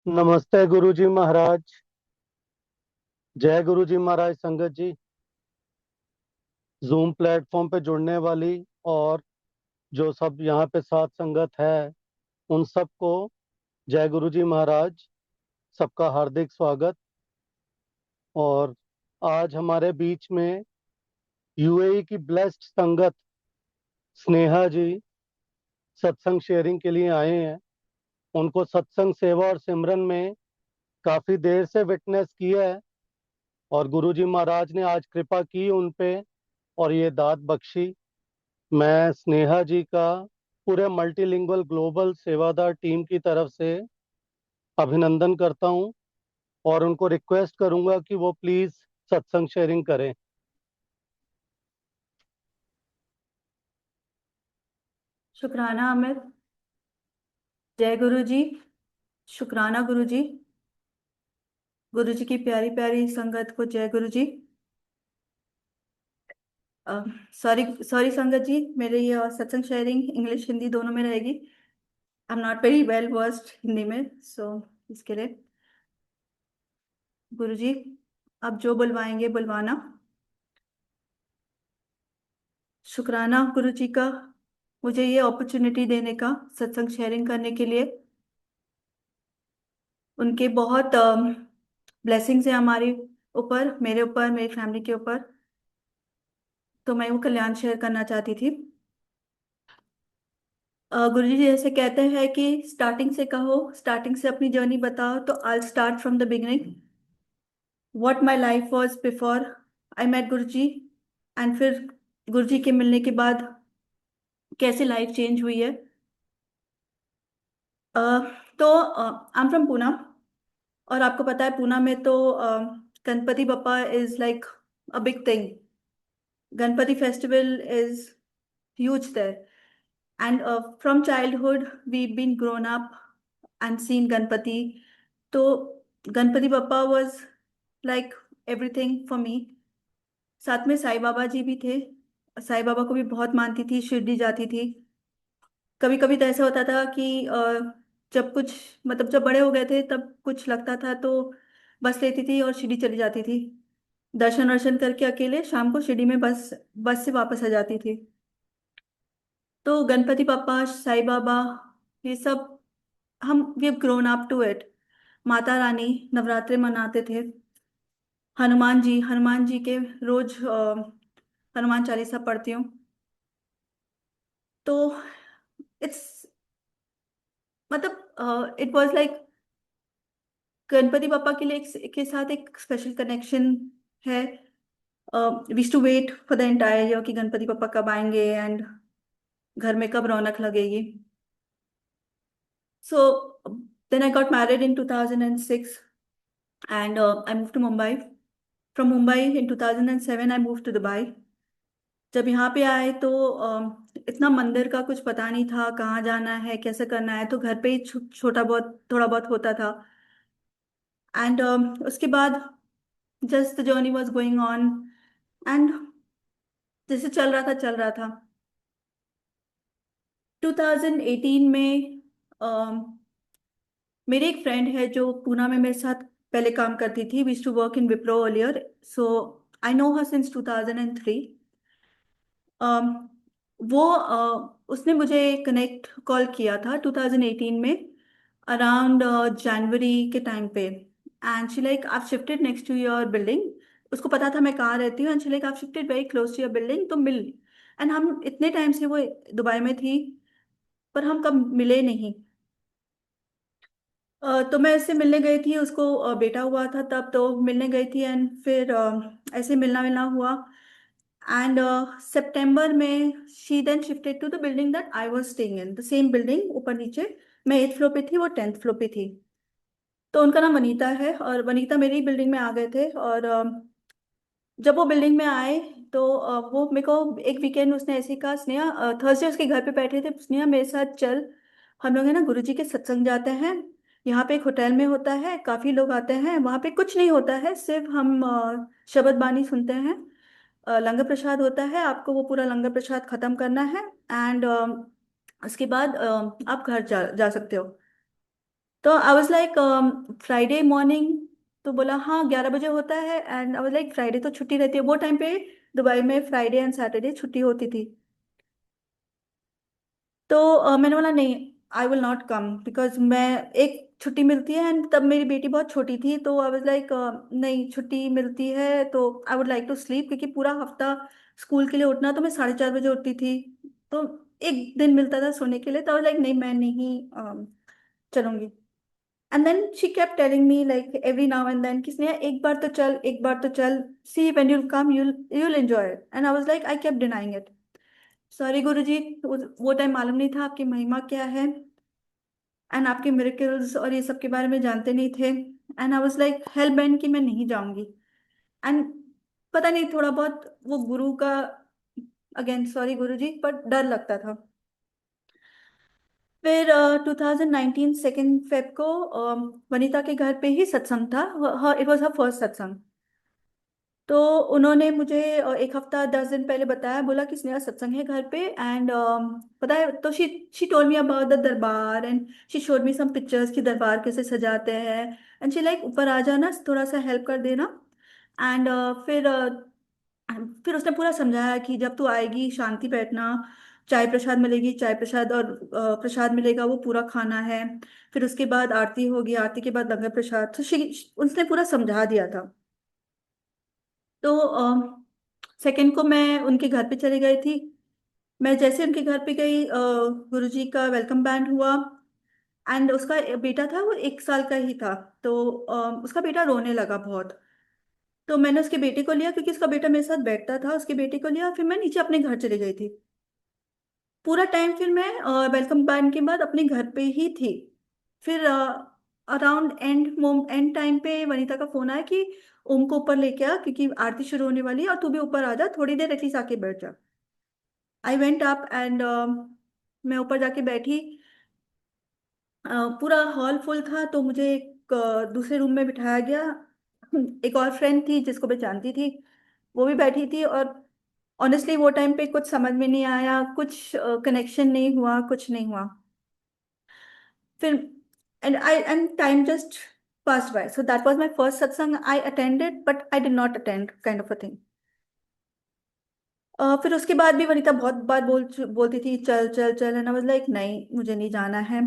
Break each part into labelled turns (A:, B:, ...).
A: नमस्ते गुरुजी महाराज। जय गुरुजी महाराज। संगत जी, जूम प्लेटफॉर्म पे जुड़ने वाली और जो सब यहाँ पे साथ संगत है, उन सबको जय गुरुजी महाराज। सबका हार्दिक स्वागत। और आज हमारे बीच में यूएई की ब्लेस्ड संगत स्नेहा जी सत्संग शेयरिंग के लिए आए हैं। उनको सत्संग सेवा और सिमरन में काफी देर से विटनेस किया है, और गुरुजी महाराज ने आज कृपा की उन पे और ये दात बख्शी। मैं स्नेहा जी का पूरे मल्टीलिंगुअल ग्लोबल सेवादार टीम की तरफ से अभिनंदन करता हूं, और उनको रिक्वेस्ट करूंगा कि वो प्लीज सत्संग शेयरिंग करें।
B: शुक्राना अमित। जय गुरु जी। शुक्राना गुरु जी। गुरु जी की प्यारी प्यारी संगत को जय गुरु जी। सॉरी सॉरी संगत जी, मेरे ये सत्संग शेयरिंग इंग्लिश हिंदी दोनों में रहेगी। आई am not very well versed Hindi में, सो इसके लिए गुरु जी आप जो बुलवाएंगे बुलवाना। शुक्राना गुरु जी का मुझे ये अपॉर्चुनिटी देने का, सत्संग शेयरिंग करने के लिए। उनके बहुत ब्लेसिंग्स हैं हमारे ऊपर, मेरे ऊपर, मेरी फैमिली के ऊपर। तो मैं वो कल्याण शेयर करना चाहती थी। गुरुजी जी जैसे कहते हैं कि स्टार्टिंग से कहो, स्टार्टिंग से अपनी जर्नी बताओ, तो I start from the beginning. What my life was before I met Guruji, and फिर गुरुजी के मिलने के बाद कैसे लाइफ चेंज हुई है। अ, तो आई एम फ्रॉम पूना, और आपको पता है पूना में तो Ganpati Bappa is like a big thing. Ganpati festival is huge there. And from childhood, we've been grown up and seen Ganpati. तो Ganpati Bappa was like everything for me. साथ में साईं बाबा जी भी थे। साईं बाबा को भी बहुत मानती थी, शिरडी जाती थी। कभी कभी तो ऐसा होता था कि जब कुछ, मतलब जब बड़े हो गए थे तब कुछ लगता था तो बस लेती थी और शिरडी चली जाती थी। दर्शन वर्शन करके अकेले शाम को शिरडी में बस बस से वापस आ जाती थी। तो गणपति पापा, साईं बाबा, ये सब हम we have grown up to it. Mata Rani नवरात्रे मनाते थे। हनुमान जी के रोज हनुमान चालीसा पढ़ती हूँ। तो इट्स, मतलब इट वाज लाइक गणपति पापा के लिए के साथ एक स्पेशल कनेक्शन है। We to wait for the entire year कि गणपति पापा कब आएंगे एंड घर में कब रौनक लगेगी। So then I got married in 2006 and I moved to Mumbai. From Mumbai in 2007 I moved to Dubai. जब यहाँ पे आए तो इतना मंदिर का कुछ पता नहीं था, कहाँ जाना है कैसे करना है, तो घर पे ही छोटा बहुत थोड़ा बहुत होता था। एंड उसके बाद just the journey was going on, and जैसे चल रहा था चल रहा था। 2018 में मेरी एक फ्रेंड है जो पूना में मेरे साथ पहले काम करती थी। We to work in Wipro earlier, so I know her since 2003। वो उसने मुझे कनेक्ट कॉल किया था 2018 में, अराउंड जनवरी के टाइम पे। एंड शी लाइक आप shifted next to your building. उसको पता था मैं कहाँ रहती हूँ, एंड शी लाइक आप shifted very close to your building, तो मिल। एंड हम इतने टाइम से वो दुबई में थी, पर हम कब मिले नहीं। तो मैं इससे मिलने गई थी, उसको बेटा हुआ था तब, तो मिलने गई थी। एंड फिर ऐसे मिलना मिलना हुआ। एंड सितंबर में she then shifted to the building that I was staying in, the same building, ऊपर नीचे। मैं 8th फ्लोर पे थी, वो 10th फ्लोर पे थी। तो उनका नाम वनीता है, और वनीता मेरी बिल्डिंग में आ गए थे। और जब वो बिल्डिंग में आए तो वो मेरे को एक वीकेंड उसने ऐसे ही कहा, स्नेहा, थर्सडे उसके घर पे बैठे थे, स्नेहा मेरे साथ चल, हम लोग है ना गुरुजी के सत्संग जाते हैं। यहाँ पे एक होटल में होता है, काफी लोग आते हैं, वहाँ पे कुछ नहीं होता है, सिर्फ हम शबद बानी सुनते हैं। लंगर प्रसाद होता है, आपको वो पूरा लंगर प्रसाद खत्म करना है। एंड उसके बाद आप घर जा सकते हो। तो I was like Friday morning, तो बोला हाँ 11 बजे होता है, and I was like Friday तो छुट्टी रहती है वो टाइम पे, दुबई में फ्राइडे एंड सैटरडे छुट्टी होती थी। तो मैंने बोला नहीं, I will not come, because मैं, एक छुट्टी मिलती है, एंड तब मेरी बेटी बहुत छोटी थी, तो आई वाज लाइक नहीं, छुट्टी मिलती है तो I would like to sleep, क्योंकि पूरा हफ्ता स्कूल के लिए उठना, तो मैं 4:30 बजे उठती थी, तो एक दिन मिलता था सोने के लिए, तो आई वाज लाइक नहीं, मैं नहीं चलूंगी। And then she kept telling me like every now and then, किसने, एक बार तो चल, एक बार तो चल, see when you'll come you'll enjoy it, and I was like I kept denying it. Sorry Guruji, वो टाइम मालूम नहीं था आपकी महिमा क्या है, एंड आपके मिरेकल्स और ये सब के बारे में जानते नहीं थे, and I was like hell bent कि मैं नहीं जाऊंगी। एंड पता नहीं, थोड़ा बहुत वो गुरु का, अगेन सॉरी गुरुजी, पर डर लगता था। फिर 2019 सेकेंड फेब को वनीता के घर पे ही सत्संग था, इट वॉज हर फर्स्ट सत्संग। तो उन्होंने मुझे एक हफ्ता 10 दिन पहले बताया, बोला कि स्नेहा सत्संग है घर पे, एंड पता है, तो she told me about the darbar, and she showed me some pictures की दरबार कैसे सजाते हैं, एंड शी लाइक ऊपर आ जाना, थोड़ा सा हेल्प कर देना। एंड फिर उसने पूरा समझाया कि जब तू आएगी शांति बैठना, चाय प्रसाद मिलेगी, चाय प्रसाद और प्रसाद मिलेगा, वो पूरा खाना है। फिर उसके बाद आरती होगी, आरती के बाद लंगर प्रसाद, तो उसने पूरा समझा दिया था। तो सेकंड को मैं उनके घर पे चली गई थी। मैं जैसे उनके घर पे गई, गुरुजी का वेलकम बैंड हुआ, एंड उसका बेटा था, वो 1 साल का ही था। तो उसका बेटा रोने लगा बहुत, तो मैंने उसके बेटे को लिया, क्योंकि उसका बेटा मेरे साथ बैठता था, उसके बेटे को लिया, फिर मैं नीचे अपने घर चली गई थी। पूरा टाइम फिर मैं वेलकम बैंड के बाद अपने घर पे ही थी। फिर अराउंड एंड टाइम पे वनीता का फोन आया कि ओम को ऊपर लेके आ, क्योंकि आरती शुरू होने वाली है, और तू भी ऊपर आ जा, थोड़ी देर एटलीस्ट आके बैठ जा। आई वेंट अप एंड मैं ऊपर जाके बैठी। पूरा हॉल फुल था, तो मुझे एक दूसरे रूम में बिठाया गया। एक और फ्रेंड थी जिसको मैं जानती थी, वो भी बैठी थी, और ऑनेस्टली वो टाइम पे कुछ समझ में नहीं आया, कुछ कनेक्शन नहीं हुआ, कुछ नहीं हुआ। फिर and time just passed by. So that was my first satsang I attended, but I did not attend, kind of a thing. फिर उसके बाद भी वनीता बहुत बार बोलती थी चल चल चल, एंड आई वाज लाइक नहीं, मुझे नहीं जाना है।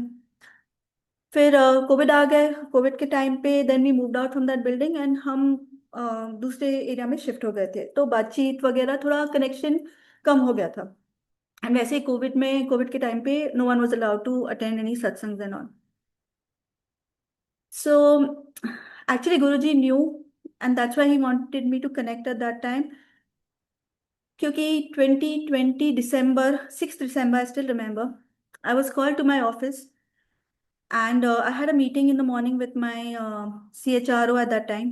B: फिर कोविड आ गए, कोविड के टाइम पे then we moved out from that building, and हम दूसरे एरिया में शिफ्ट हो गए थे, तो बातचीत वगैरह, थोड़ा कनेक्शन कम हो गया था। एंड वैसे ही कोविड के टाइम पे no one was allowed to attend any satsang and all. So actually Guruji knew, and that's why he wanted me to connect at that time, क्योंकि 2020 दिसंबर, 6 दिसंबर, I still remember, I was called to my office, and I had a meeting in the morning with my CHRO at that time,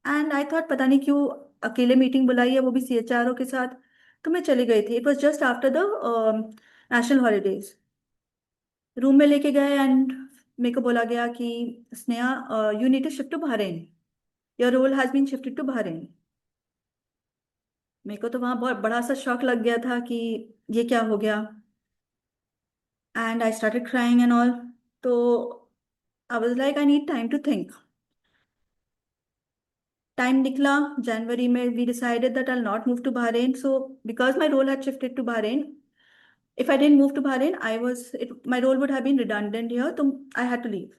B: and I thought पता नहीं क्यों अकेले meeting बुलाई है, वो भी CHRO के साथ, तो मैं चली गई थी। It was just after the national holidays. Room में लेके गए, एंड मेरे को बोला गया कि Sneha, you need to shift to Bahrain, your role has been shifted to Bahrain. मेरे को तो वहाँ बहुत बड़ा सा शॉक लग गया था कि ये क्या हो गया, and I started crying and all. तो I was like I need time to think. Time निकला, जनवरी में we decided that I not move to Bahrain, so because my role had shifted to Bahrain, if I didn't move to Bahrain, my role would have been redundant here, so I had to leave.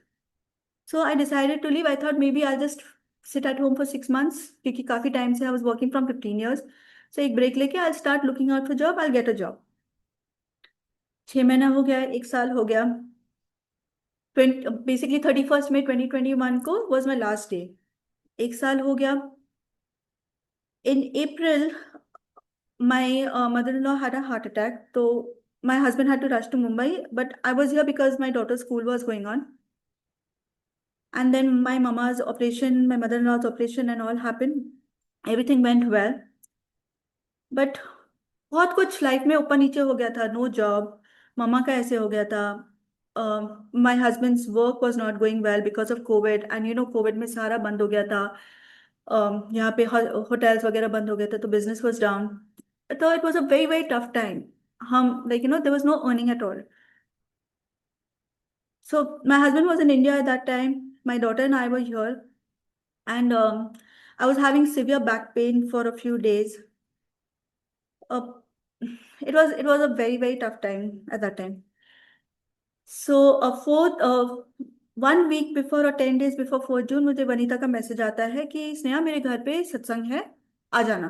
B: So I decided to leave. I thought maybe I'll just sit at home for 6 months, क्योंकि काफी time से I was working from 15 years. So एक break लेके I'll start looking out for job, I'll get a job. 6 महीना हो गया, 1 साल हो गया। बेसिकली 31 मई 2021 को was my last day. 1 साल हो गया। In April, my mother-in-law had a heart attack, so my husband had to rush to Mumbai, but I was here because my daughter's school was going on. And then my mama's operation, my mother-in-law's operation and all happened. Everything went well. But बहुत कुछ life में ऊपर नीचे हो गया था, no job, मम्मा का ऐसे हो गया था, my husbands work was not going well because of Covid, and you know Covid में सारा बंद हो गया था। यहाँ पे होटल्स वगैरह बंद हो गए थे, तो बिजनेस वाज डाउन। तो it was a very very tough time. हम like there was no earning at all. So my husband was in India at that time. My daughter and I were here, and I was having severe back pain for a few days. Uh, it was a very tough time at that time. So a fourth 1 week before और 10 days before 4 जून मुझे वनीता का message आता है कि स्नेहा मेरे घर पे सत्संग है, आ जाना।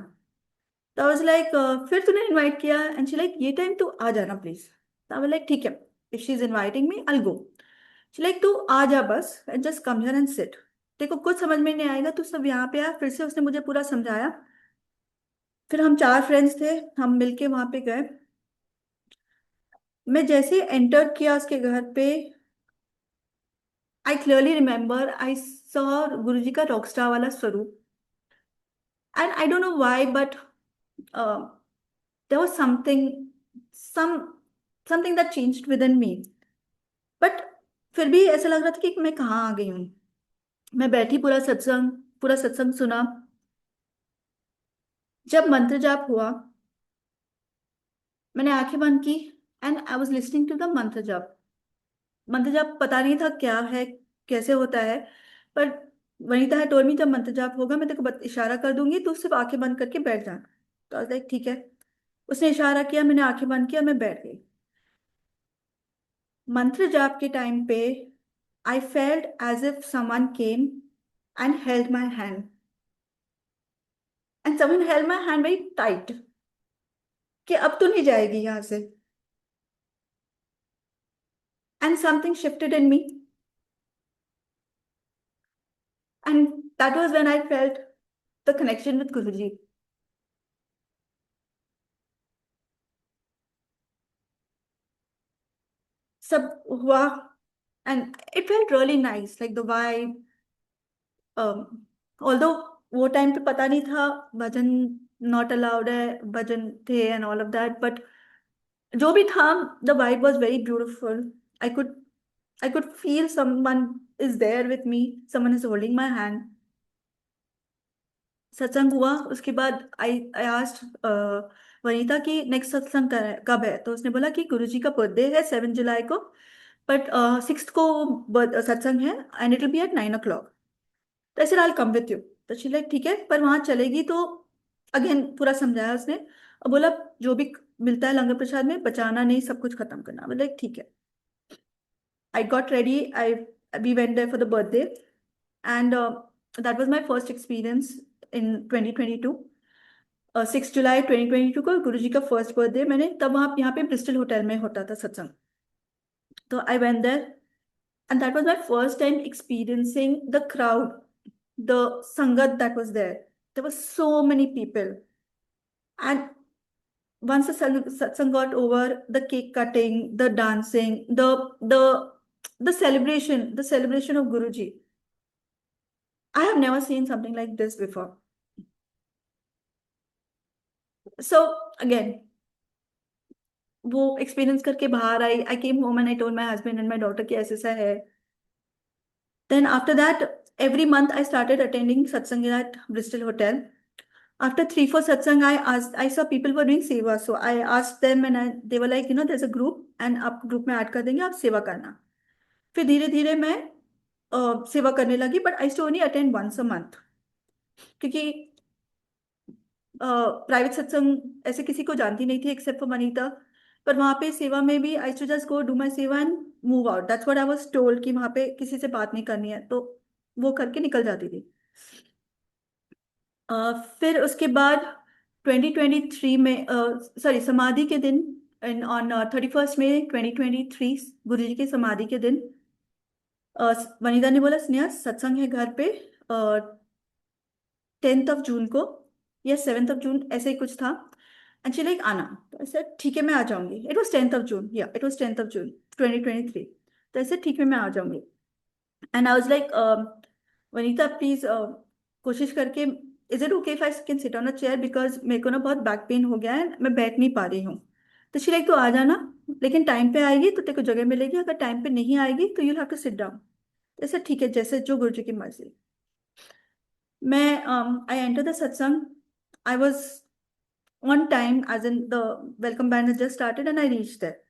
B: तो आई वाज लाइक फिर तूने इनवाइट किया, एंड शी लाइक ये टाइम तू आ जाना प्लीज। तो आई वाज लाइक ठीक है, if she is inviting me I go. She like तू आ जा बस and just come here and sit. देखो कुछ समझ में नहीं आएगा, तू सब यहाँ पे आ। फिर से उसने मुझे पूरा समझाया। फिर हम 4 फ्रेंड्स थे, हम मिलके वहां पे गए। मैं जैसे एंटर किया उसके घर पे, I clearly remember I saw Guruji का रॉकस्टार वाला स्वरूप। And I don't know why but there was some something that changed with in me. But फिर भी ऐसा लग रहा था कि मैं कहाँ आ गई हूँ। मैं बैठी, पूरा सत्संग सुना। जब मंत्र जाप हुआ, मैंने आंखें बंद की and I was listening to the mantra jaap. मंत्र जाप पता नहीं था क्या है, कैसे होता है, पर वनीता है टोल्ड मी जब मंत्र जाप होगा मैं तेरे को इशारा कर दूंगी, तू सिर्फ आंखें बंद करके बैठ जाना। तो लाइक ठीक है। उसने इशारा किया, मैंने आंखें बंद किया, मैं बैठ गई। मंत्र जाप के टाइम पे I felt as if someone came and held my hand, and someone held my hand very tight कि अब तो नहीं जाएगी यहां से। And something shifted in me, and that was when I felt the connection with Guruji. सब हुआ and it felt really nice, like the vibe. Although वो टाइम पे पता नहीं था भजन नॉट अलाउड है, भजन थे and all of that, but जो भी था, the vibe was very beautiful. I could I could feel someone is there with me, someone is holding my hand. सत्संग हुआ, उसके बाद आई आई आस्क्ड वनीता की नेक्स्ट सत्संग कब है। तो उसने बोला कि गुरुजी का बर्थडे है 7 जुलाई को, बट 6th को सत्संग है and it will be at 9 o'clock। तो ऐसे आई कम विथ यू। तो शी लाइक ठीक है, पर वहां चलेगी तो अगेन पूरा समझाया उसने और बोला जो भी मिलता है लंगर प्रसाद में बचाना नहीं, सब कुछ खत्म करना। बोला ठीक है। I got ready, I we went there for the birthday and that was my first experience in 2022। 6 जुलाई 2022 को गुरु जी का फर्स्ट बर्थडे, मैंने तब वहाँ यहाँ पे ब्रिस्टल होटल में होता था सत्संग। तो I went there and that was my first time experiencing the crowd, the sangat that was there. There were so many people. And once the satsang got over, the cake cutting, the dancing, the celebration of Guruji. I have never seen something like this before. So again, वो experience करके बाहर आई। I came home and I told my husband and my daughter कि ऐसा ऐसा है। Then after that every month I started attending satsang at Bristol Hotel. After 3 4 satsang, I saw people were doing seva, so I asked them and they were like, there's a group and आप group में add कर देंगे, आप सेवा करना। फिर धीरे धीरे मैं सेवा करने लगी, बट आई स्टोर नहीं अटेंड वंस अ मंथ, क्योंकि प्राइवेट सत्संग ऐसे किसी को जानती नहीं थी एक्सेप्ट फॉर वनीता। पर वहां पे सेवा में भी I to just go do my seva and move out, that's what I was told कि वहां पे किसी से बात नहीं करनी है, तो वो करके निकल जाती थी। फिर उसके बाद 2023 में, सॉरी समाधि के दिन, ऑन 31 मई 2023, गुरु जी की समाधि के दिन, वनीता ने बोला स्नेहा सत्संग है घर पे 10th of June को या 7th of June ऐसे ही कुछ था। एंड शी लाइक आना। तो ऐसे ठीक है मैं आ जाऊंगी। It was 10th of June, या it was 10th of June 2023। तो ऐसे ठीक है मैं आ जाऊंगी। And I was like Vanita please कोशिश करके, is it okay if I can sit on a chair, because मेरे को ना बहुत बैक पेन हो गया है, मैं बैठ नहीं पा रही हूँ। तो शी लाइक तो आ जाना, लेकिन टाइम पे आएगी तो तेरे को जगह मिलेगी, अगर टाइम पे नहीं आएगी तो you'll have to sit down. जैसे ठीक है, जैसे जो गुरु जी की मर्जी। मैं आई enter the satsang. I was on time, as in the welcome band just started and I reach that.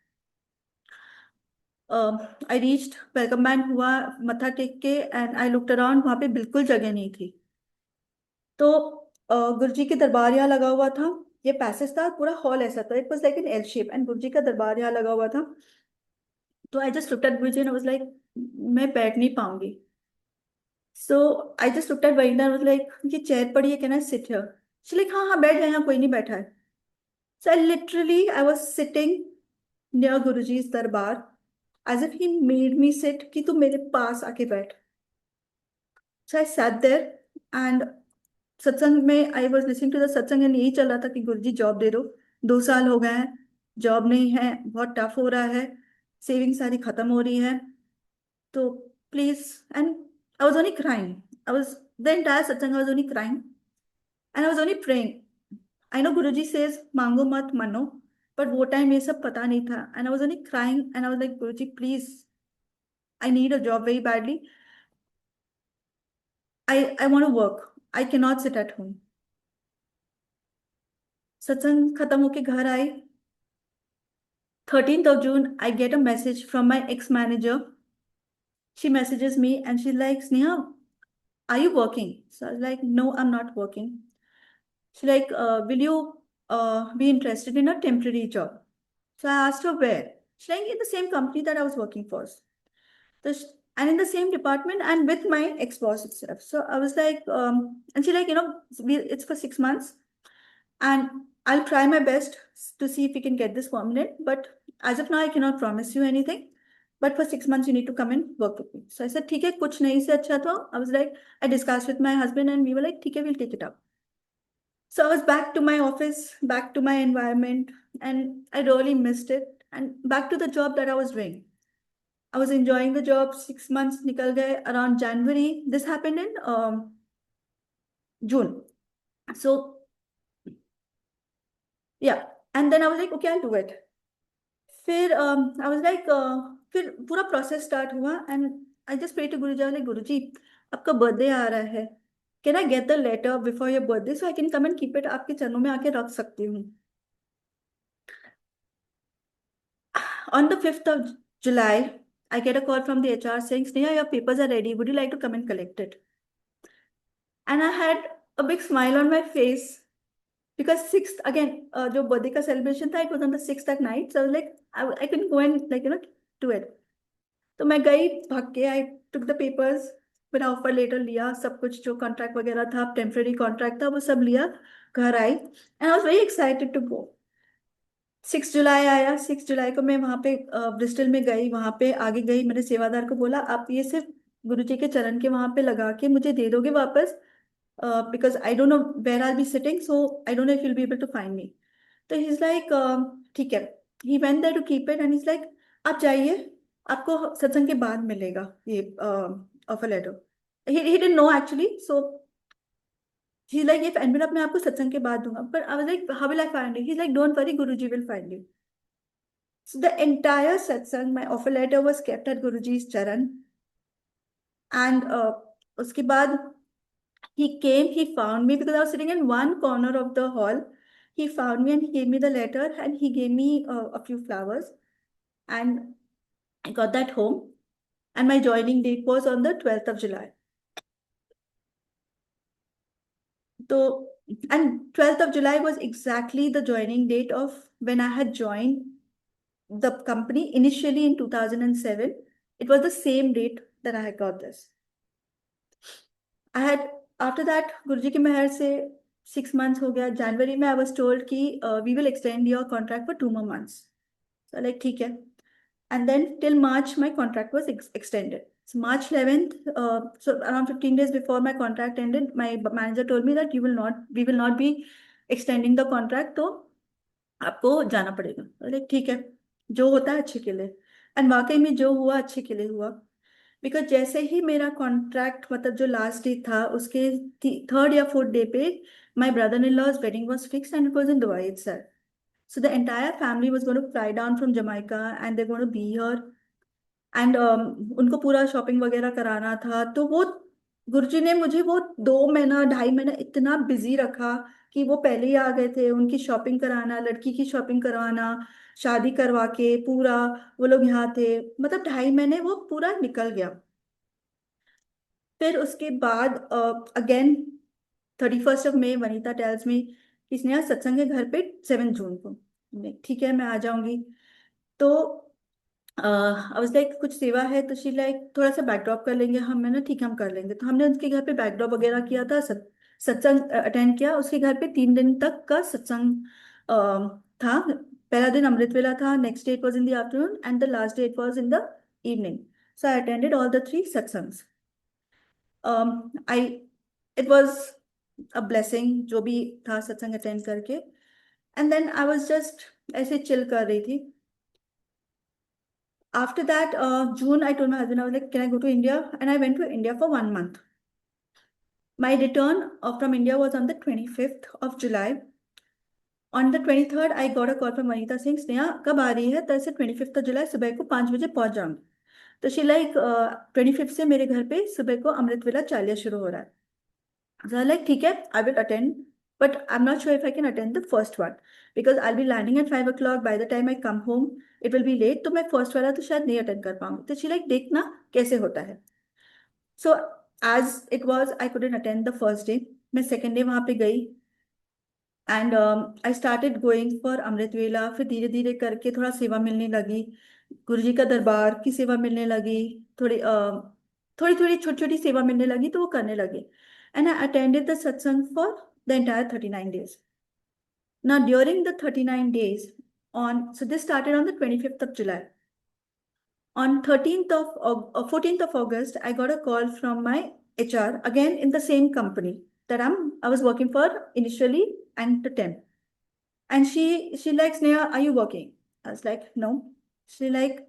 B: I reached, welcome band हुआ, मत्था टेक के, एंड आई लुक्ड अराउंड, वहां पे बिल्कुल जगह नहीं थी। तो गुरुजी के दरबार यहाँ लगा हुआ था, ये पैसेज था, पूरा हॉल ऐसा था, it was like an L shape, and Guruji का दरबार यहाँ लगा हुआ था। तो I just looked at Guruji and I was like, मैं बैठ नहीं पाऊंगी। So I just looked at Varina and was like, ये चेयर पड़ी है, can I sit here? She like, हाँ हाँ बैठ जाए, यहाँ कोई नहीं बैठा है। So I literally I was sitting near Guruji's darbar, as if he made me sit, कि तू मेरे पास आके बैठ। So I sat there, and सत्संग में I was listening to the satsang, and यही चल रहा था कि गुरुजी जॉब दे दो, 2 साल हो गए हैं, जॉब नहीं है, बहुत टफ हो रहा है, सेविंग सारी खत्म हो रही है, तो please. And I was only crying, I was the entire satsang I was only crying, and I was only praying. I know Guruji says मांगो मत मनो, बट वो टाइम ये सब पता नहीं था, and I was only crying, and I was like, Guruji please, I need a job very badly, I want to work, I can not sit at home. सत्संग खत्म होके घर आई, 13th of June, I get a message from my ex-manager. She messages me and she's like, Sneha, are you working? So I was like, no, I'm not working. She's like, will you be interested in a temporary job? So I asked her where. She's like, in the same company that I was working for. So and in the same department and with my ex-boss itself. So I was like, and she's like, it's for 6 months. And I'll try my best to see if we can get this permanent. But as of now, I cannot promise you anything. But for 6 months, you need to come and work with me. So I said, ठीक है, कुछ नहीं से अच्छा तो I was like, I discussed with my husband and we were like, ठीक है, we'll take it up. So I was back to my office, back to my environment, and I really missed it. And back to the job that I was doing. I was enjoying the job. 6 months nikal gaye around January. This happened in June. So yeah, and then I was like, okay, I'll do it. फिर आई was like, फिर पूरा process start हुआ, and I just pray to Guruji, like Guruji, आपका birthday आ रहा है, can I get the letter before your birthday so I can come and keep it, आपके चरणों में आके रख सकती हूँ। On the 5th of July, I get a call from the HR saying, Sneha, your papers are ready, would you like to come and collect it? And I had a big smile on my face, because 6th again, जो birthday का celebration था, it was on the 6th at night, so I was like, I couldn't go and like do it. तो मैं गई भाग के, आई took the papers, मेरा offer letter लिया, सब कुछ जो कॉन्ट्रैक्ट वगैरह था, टेम्परेरी कॉन्ट्रैक्ट था, वो सब लिया, घर आई, and I was very excited to go. 6 जुलाई आया, 6 जुलाई को मैं वहाँ पे ब्रिस्टल में गई, वहाँ पे आगे गई, मैंने सेवादार को बोला, आप ये सिर्फ गुरु जी के चरण के वहाँ पे लगा के मुझे दे दोगे वापस, because I don't know where I be sitting, so I don't know if you'll be able to find me. तो ही इज लाइक, ठीक है, he went there to keep it, and is like, आप जाइए, आपको सत्संग के बाद मिलेगा ये offer letter. He didn't know actually, so he like, ये एनवेलप मैं आपको सत्संग के बाद दूंगा, पर I was like, how will I find it? He like, don't worry, Guruji will find you. So the entire satsang, my offer letter was kept at Guruji's charan, and उसके बाद he came, he found me because I was sitting in one corner of the hall. He found me and he gave me the letter and he gave me a few flowers, and I got that home. And my joining date was on the 12th of July. So, and 12th of July was exactly the joining date of when I had joined the company initially in 2007. It was the same date that I had got this. I had, after that, Guruji की मेहर से 6 months हो गया, जनवरी में I was told कि we will extend your contract for 2 more months. So like ठीक है, and then till March my contract was extended. So March 11th, so around 15 days before my contract ended, my manager told me that we will not be extending the contract, तो आपको जाना पड़ेगा। तो like ठीक है, जो होता है अच्छे के लिए, एंड वाकई में जो हुआ अच्छे के लिए हुआ, बिकॉज जैसे ही मेरा कॉन्ट्रैक्ट, मतलब जो लास्ट डे था, उसके 3rd या 4th डे पे my brother in law's wedding was fix and it was in Dubai itself. So the entire family was going to fly down from Jamaica and they're going to be here. And उनको पूरा shopping वगैरह कराना था, तो वो गुरुजी ने मुझे वो 2 महीना 2.5 महीना इतना बिजी रखा कि वो पहले ही आ गए थे, उनकी शॉपिंग कराना, लड़की की शॉपिंग करवाना, शादी करवा के पूरा, वो लोग यहाँ थे, मतलब 2.5 महीने वो पूरा निकल गया। फिर उसके बाद अगेन 31 मई वनीता टेल्स मी कि स्नेहा सत्संग है घर पे 7 जून को। ठीक है, मैं आ जाऊंगी। तो आई वाज लाइक कुछ सेवा है, तो शी लाइक थोड़ा सा बैकड्रॉप कर लेंगे हम, है ना, ठीक है हम कर लेंगे। तो हमने उनके घर पे बैकड्रॉप वगैरह किया था, सत्संग अटेंड किया। उसके घर पे 3 दिन तक का सत्संग था। पहला दिन अमृत वेला था, next day it was in the afternoon, and the last day it was in the evening. So I attended all the 3 satsangs. I it was a blessing जो भी था सत्संग अटेंड करके। And then I was just ऐसे chill कर रही थी। After that, June, I told my husband, I was like, can I go to India? And I went to India for 1 month. My return from India was on the 25th of July. On the 23rd, I got a call from Vanita saying, Sneha, कब आ रही है? तो ऐसे 25th of July सुबह को 5 बजे पहुंच जाऊंगी। तो शी लाइक 25th से मेरे घर पे सुबह को अमृत वेला चालिया शुरू हो रहा है। So I like, ठीक है, I will attend, but I'm not sure if I can attend the first one because I'll be landing at 5 o'clock. By the time I come home, it will be late. तो मैं first वाला तो शायद नहीं attend कर पाऊंगी। तो she like देखना कैसे होता है। So as it was, I couldn't attend the first day. मैं second day वहां पे गई, and I started going for Amrit Vela. फिर धीरे धीरे करके थोड़ा सेवा मिलने लगी, गुरुजी का दरबार की सेवा मिलने लगी, थोड़ी थोड़ी थोड़ी छोटी छोटी सेवा मिलने लगी, तो वो करने लगे। एंड आई अटेंडेड द सत्संग for the entire 39 days. Now during the 39 days, on so this started on the 25th of July. On 14th of August, I got a call from my HR again in the same company that I was working for initially and the temp. And she like, Sneha, are you working? I was like, no. She like,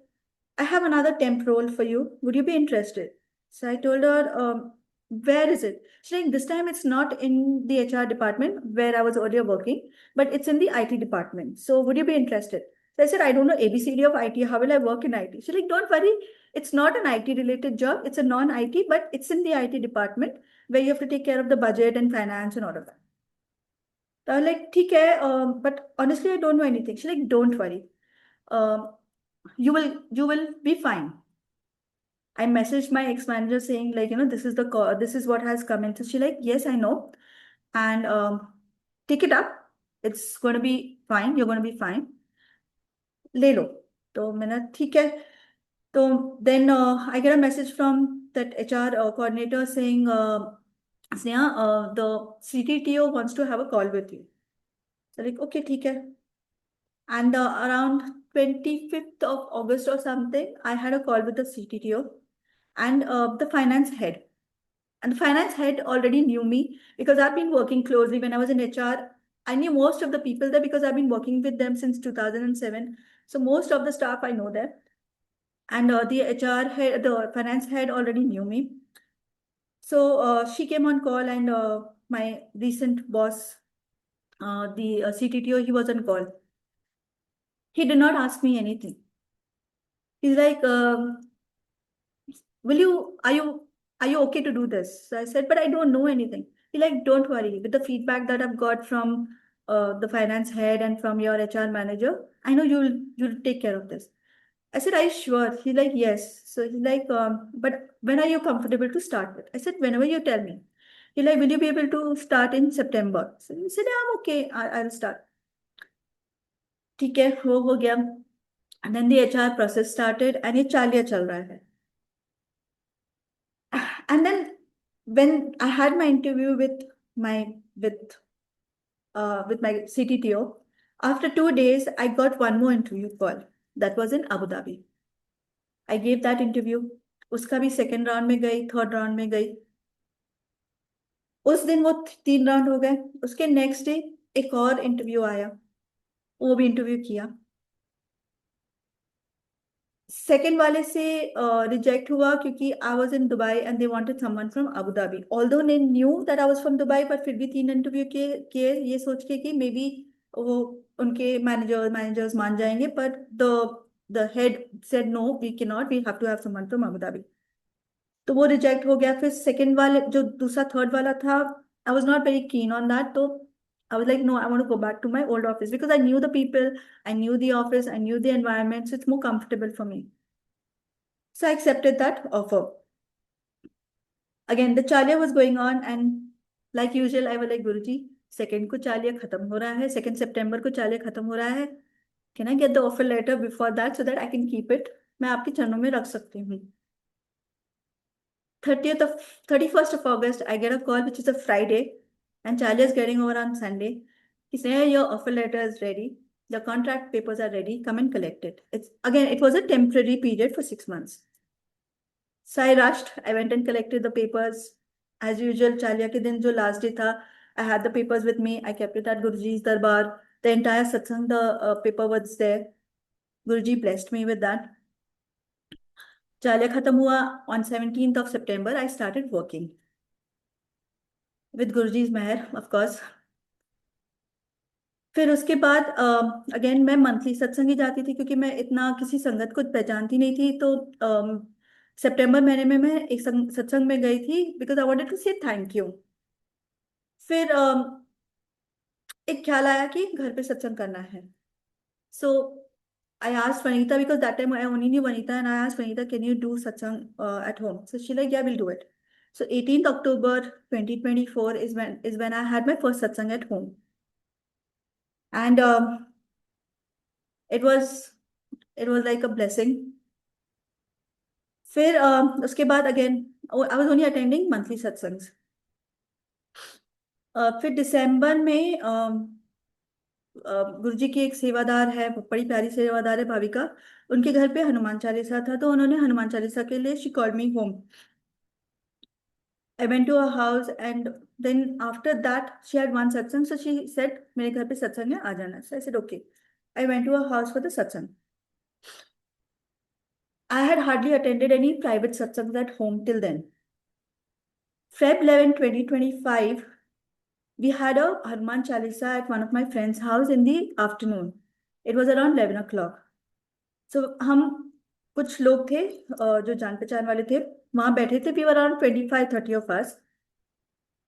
B: I have another temp role for you. Would you be interested? So I told her, where is it? She like, this time it's not in the HR department where I was earlier working, but it's in the IT department. So would you be interested? So I said, I don't know ABCD of IT. How will I work in IT? She like, don't worry. It's not an IT related job. It's a non-IT, but it's in the IT department where you have to take care of the budget and finance and all of that. So I was like, ठीक है, but honestly, I don't know anything. She's like, don't worry. Um, you will be fine. I messaged my ex-manager saying, like, this is the call, this is what has come in. So she like, yes, I know. And take it up. It's going to be fine. You're going to be fine. ले लो। तो मैंने ठीक है। तो then I get a message from that HR coordinator saying, Sneha, the CTTO wants to have a call with you. So like, okay, ठीक है। And around 25th of August or something, I had a call with the CTTO and the finance head. And the finance head already knew me because I've been working closely when I was in HR. I knew most of the people there because I've been working with them since 2007. So most of the staff I know there. And the HR head, the finance head already knew me. So she came on call, and my recent boss, the CTTO, he was on call. He did not ask me anything. He's like, will you are you okay to do this? So I said, but I don't know anything. He like, don't worry, with the feedback that I've got from the finance head and from your HR manager, I know you'll take care of this. I said, are you sure? He's like, yes. So he's like, but when are you comfortable to start with? I said, whenever you tell me. He like, will you be able to start in September? So he said, yeah, I'm okay, I'll start. ठीक है, वो हो गया। And then the HR process started, and ये चालिया चल रहा है। And then when I had my interview my with my CTTO, after 2 days, I got one more interview call. That was in Abu Dhabi. I gave that interview. उसका भी second round में गई, third round में गई। उस दिन वो 3 round हो गए। उसके नेक्स्ट डे एक और इंटरव्यू आया, वो भी इंटरव्यू किया। सेकेंड वाले से रिजेक्ट हुआ क्योंकि I was in Dubai and they wanted someone from Abu Dhabi. Although they knew that I was from Dubai, पर फिर भी 3 इंटरव्यू किए ये सोच के कि मे बी वो उनके मैनेजर्स मान जाएंगे, but the head said no, we can not, we have to have someone from Abu Dhabi. तो वो रिजेक्ट हो गया। फिर सेकंड वाले जो दूसरा थर्ड वाला था, I was not very keen on that, तो I was like no, I want to go back to my old office because I knew the people, I knew the office, I knew the environment, so it's more comfortable for me. So I accepted that offer. Again, the Chalia was going on, and like usual, I was like, Guruji, second को Chalia खत्म हो रहा है, 2 September को Chalia खत्म हो रहा है. Can I get the offer letter before that so that I can keep it? मैं आपके चरणों में रख सकती हूँ. 30th of 31st of August, I get a call, which is a Friday, and Chalia is getting over on Sunday. He said, your offer letter is ready. The contract papers are ready. Come and collect it. It was a temporary period for 6 months. So I rushed. I went and collected the papers. As usual, Chalia के दिन जो last day था, I had the papers with me. I kept it at Guruji's darbar. The entire satsang, the paper was there. Guruji blessed me with that. Chalia खत्म हुआ. On 17th of September, I started working. With Guruji's meher, of course. फिर उसके बाद again मैं monthly सत्संग ही जाती थी, क्योंकि मैं इतना किसी संगत को पहचानती नहीं थी. तो सितंबर महीने में मैं एक सत्संग में गई थी बिकॉज आई वांटेड टू से थैंक यू. फिर एक ख्याल आया कि घर पे सत्संग करना है. So I asked Vanita, because that time I only knew Vanita, and I asked Vanita, can you do satsang at home? So she like, yeah, will do it. So 18th October 2024 is when I had my first satsang at home. And it was it was like a blessing. फिर उसके बाद again I was only attending monthly satsangs. फिर दिसंबर में गुरुजी की एक सेवादार है, बड़ी प्यारी सेवादार है भाविका, उनके घर पे हनुमान चालीसा था, तो उन्होंने हनुमान चालीसा के लिए she called me home. I went to a house, and then after that she had one satsang, so she said मेरे घर पे सत्संग है, आ जाना. So I said okay. I went to a house for the satsang. I had hardly attended any private satsangs at home till then. Feb 11, 2025, we had a Hanuman Chalisa at one of my friend's house in the afternoon. It was around 11 o'clock. So हम कुछ लोग थे जो जान पहचान वाले थे, वहां बैठे थे. We were around 25-30 of us.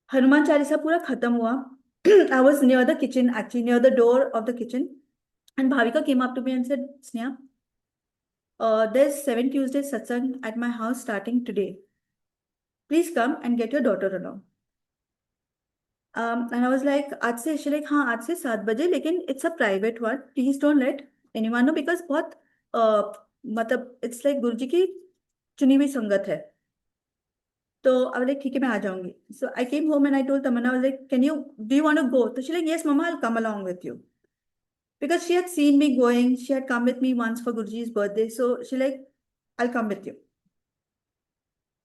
B: Hanuman Chalisa पूरा खत्म हुआ. I was near the kitchen, actually near the door of the kitchen, and Bhavika came up to me and said, Sneha, there's 7 Tuesday satsang at my house starting today. Please come and get your daughter along. And I was like, आज से, she like, हाँ आज से 7 बजे, लेकिन it's a private one. Please don't let anyone know because बहुत मतलब it's like गुरुजी की चुनी हुई संगत है. तो I was like, ठीक है, मैं आ जाऊंगी. So I came home and I told Tamanna, I was like, do you want to go? So she like, yes, Mama, I'll come along with you. Because she had seen me going, she had come with me once for Guruji's birthday. So she like, I'll come with you.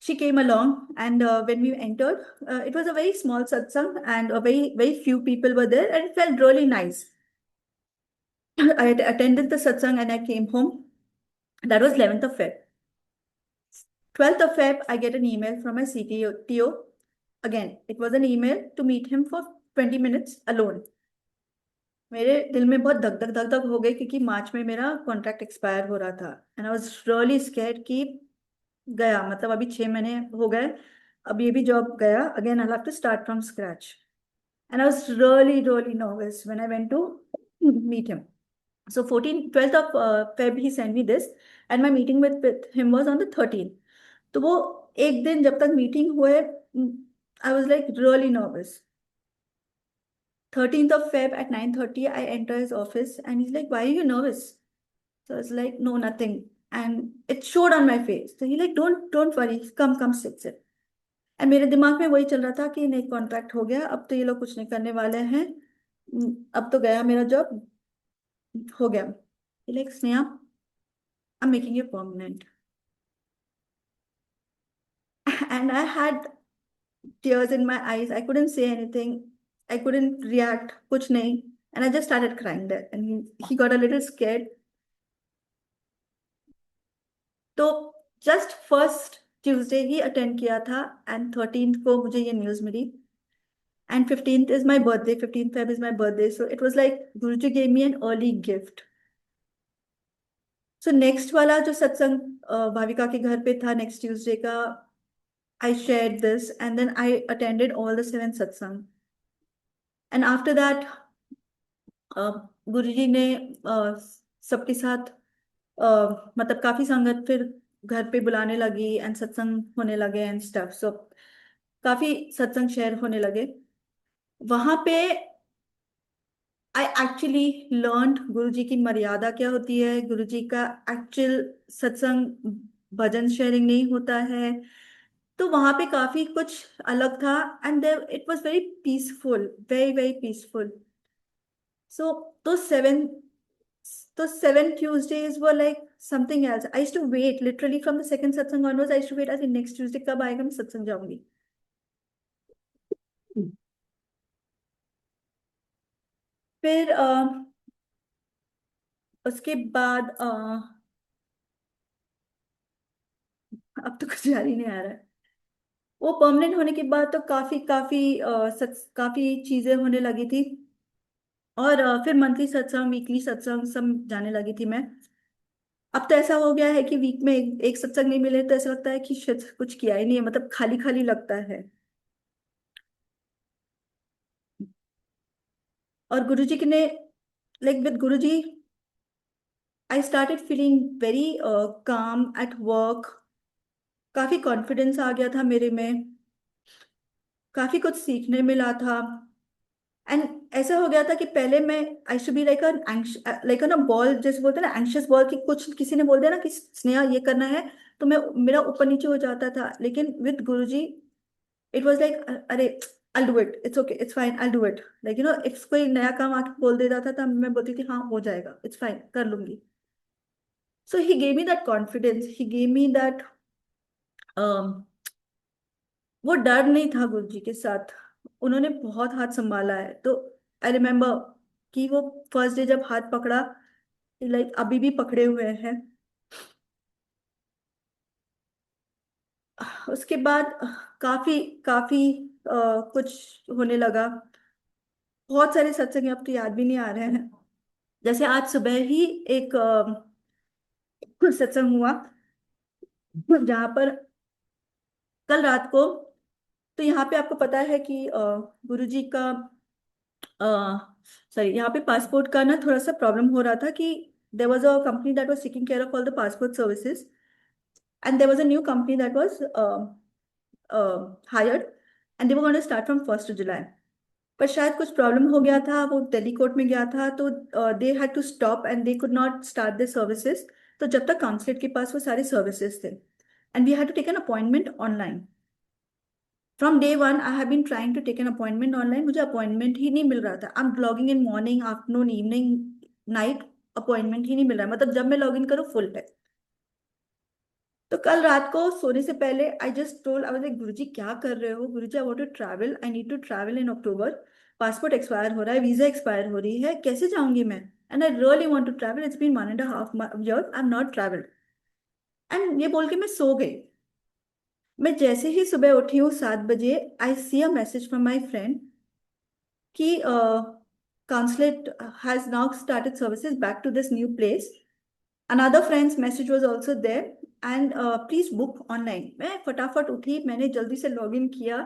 B: She came along, and when we entered, it was a very small satsang, and a very few people were there, and it felt really nice. I had attended the satsang and I came home. That was 11th of Feb. 12th of Feb, I get an email from my CTO. Again, it was an email to meet him for 20 minutes alone. मेरे दिल में बहुत धक धक धक धक हो गई, क्योंकि मार्च में मेरा कॉन्ट्रैक्ट एक्सपायर हो रहा था. And I was really scared कि गया, मतलब अभी 6 महीने हो गए, अब ये भी जॉब गया. Again I have to start from scratch. And I was really nervous when I went to meet him. So 12th of Feb he sent me this, and my meeting with him was on the 13th. तो वो एक दिन जब तक meeting हुए, I was like really nervous. 13th of Feb at 9:30 I enter his office, and he's like, why are you nervous? So I was like, no, nothing. And it showed on my face. So he like, don't worry, come sit. And मेरे दिमाग में वही चल रहा था कि नहीं, contract हो गया, अब तो ये लोग कुछ नहीं करने वाले हैं, अब तो गया मेरा जॉब, हो गया. Like, Sneha, I am making it permanent. And I had tears in my eyes. I couldn't say anything. I couldn't react. कुछ नहीं. And I just started crying there. And he got a little scared. तो just first Tuesday ही attend किया था, and 13th को मुझे ये news मिली. And 15th is my birthday. 15th Feb is my birthday. So it was like Guruji gave me an early gift. So next वाला जो सत्संग भाविका के घर पे था नेक्स्ट ट्यूसडे का, I shared this, and then I attended all the 7 satsang. And after that, गुरुजी ने सबके साथ मतलब काफी संगत फिर घर पे बुलाने लगी एंड सत्संग होने लगे एंड स्टफ, सो काफी सत्संग शेयर होने लगे वहां पे। आई एक्चुअली लर्न गुरुजी की मर्यादा क्या होती है, गुरुजी का एक्चुअल सत्संग भजन शेयरिंग नहीं होता है। तो वहां पे काफी कुछ अलग था, and it was very peaceful, very very peaceful. So तो सेवन तो 7 Tuesdays were like something else. I used to wait literally from the second satsang onwards. I used to wait as in next Tuesday कब आएगा, मैं सत्संग जाऊंगी। फिर उसके बाद अब तो कुछ याद ही नहीं आ रहा है। वो परमानेंट होने के बाद तो काफी काफी काफी चीजें होने लगी थी। और फिर मंथली सत्संग, वीकली सत्संग सब जाने लगी थी मैं। अब तो ऐसा हो गया है कि वीक में एक सत्संग नहीं मिले तो ऐसा लगता है कि शायद कुछ किया ही नहीं है, मतलब खाली खाली लगता है। और गुरुजी के ने like with Guruji I started feeling very calm at work. काफी कॉन्फिडेंस आ गया था मेरे में, काफी कुछ सीखने मिला था। एंड ऐसा हो गया था कि पहले मैं आई शुड बी लाइक ना बॉल, जैसे बोलते हैं ना एंशियस बॉल, की कुछ किसी ने बोल दिया ना कि स्नेहा ये करना है, तो मैं मेरा ऊपर नीचे हो जाता था। लेकिन with Guruji it was like अरे I'll do it, it's okay, it's fine, I'll do it। Like if कोई नया काम आके बोल देता था तब मैं बोलती थी हाँ हो जाएगा, इट्स फाइन, कर लूंगी। So he gave me that confidence, he gave me that, वो डर नहीं था गुरु जी के साथ। उन्होंने बहुत हाथ संभाला है। तो आई रिमेम्बर कि वो फर्स्ट डे जब हाथ पकड़ा, लाइक अभी भी पकड़े हुए हैं। उसके बाद काफी काफी कुछ होने लगा। बहुत सारे सत्संग अब तो याद भी नहीं आ रहे हैं। जैसे आज सुबह ही एक सत्संग हुआ जहां पर कल रात को, तो यहाँ पे आपको पता है कि गुरु जी का सॉरी यहाँ पे पासपोर्ट का ना थोड़ा सा प्रॉब्लम हो रहा था कि there was a company that was taking care of all the passport services, and there was a new company that was hired, and they were going to start from 1st of July। पर शायद कुछ problem हो गया था, वो Delhi court में गया था, तो they had to stop and they could not start the services. तो जब तक काउंसलेट के पास वो सारे सर्विसेज थे, and we had to take an appointment online. From day one I have been trying to take an appointment online, मुझे appointment ही नहीं मिल रहा था। I am logging in morning, afternoon, evening, night, appointment ही नहीं मिल रहा है। मतलब जब मैं लॉग इन करूँ फुल है। तो कल रात को सोने से पहले I just told, I was like Guruji क्या कर रहे हो, Guruji I want to travel, I need to travel in October. Passport expire हो रहा है, वीजा एक्सपायर हो रही है, कैसे जाऊंगी मैं, and I really want to travel, it's been 1.5 years I am not travelled. एंड ये बोल के मैं सो गई। मैं जैसे ही सुबह उठी हूँ 7 बजे, I see a message from my friend कि consulate has now started services back to this new place। Another friend's message was also there, and please book online। मैं फटाफट उठी, मैंने जल्दी से लॉग इन किया।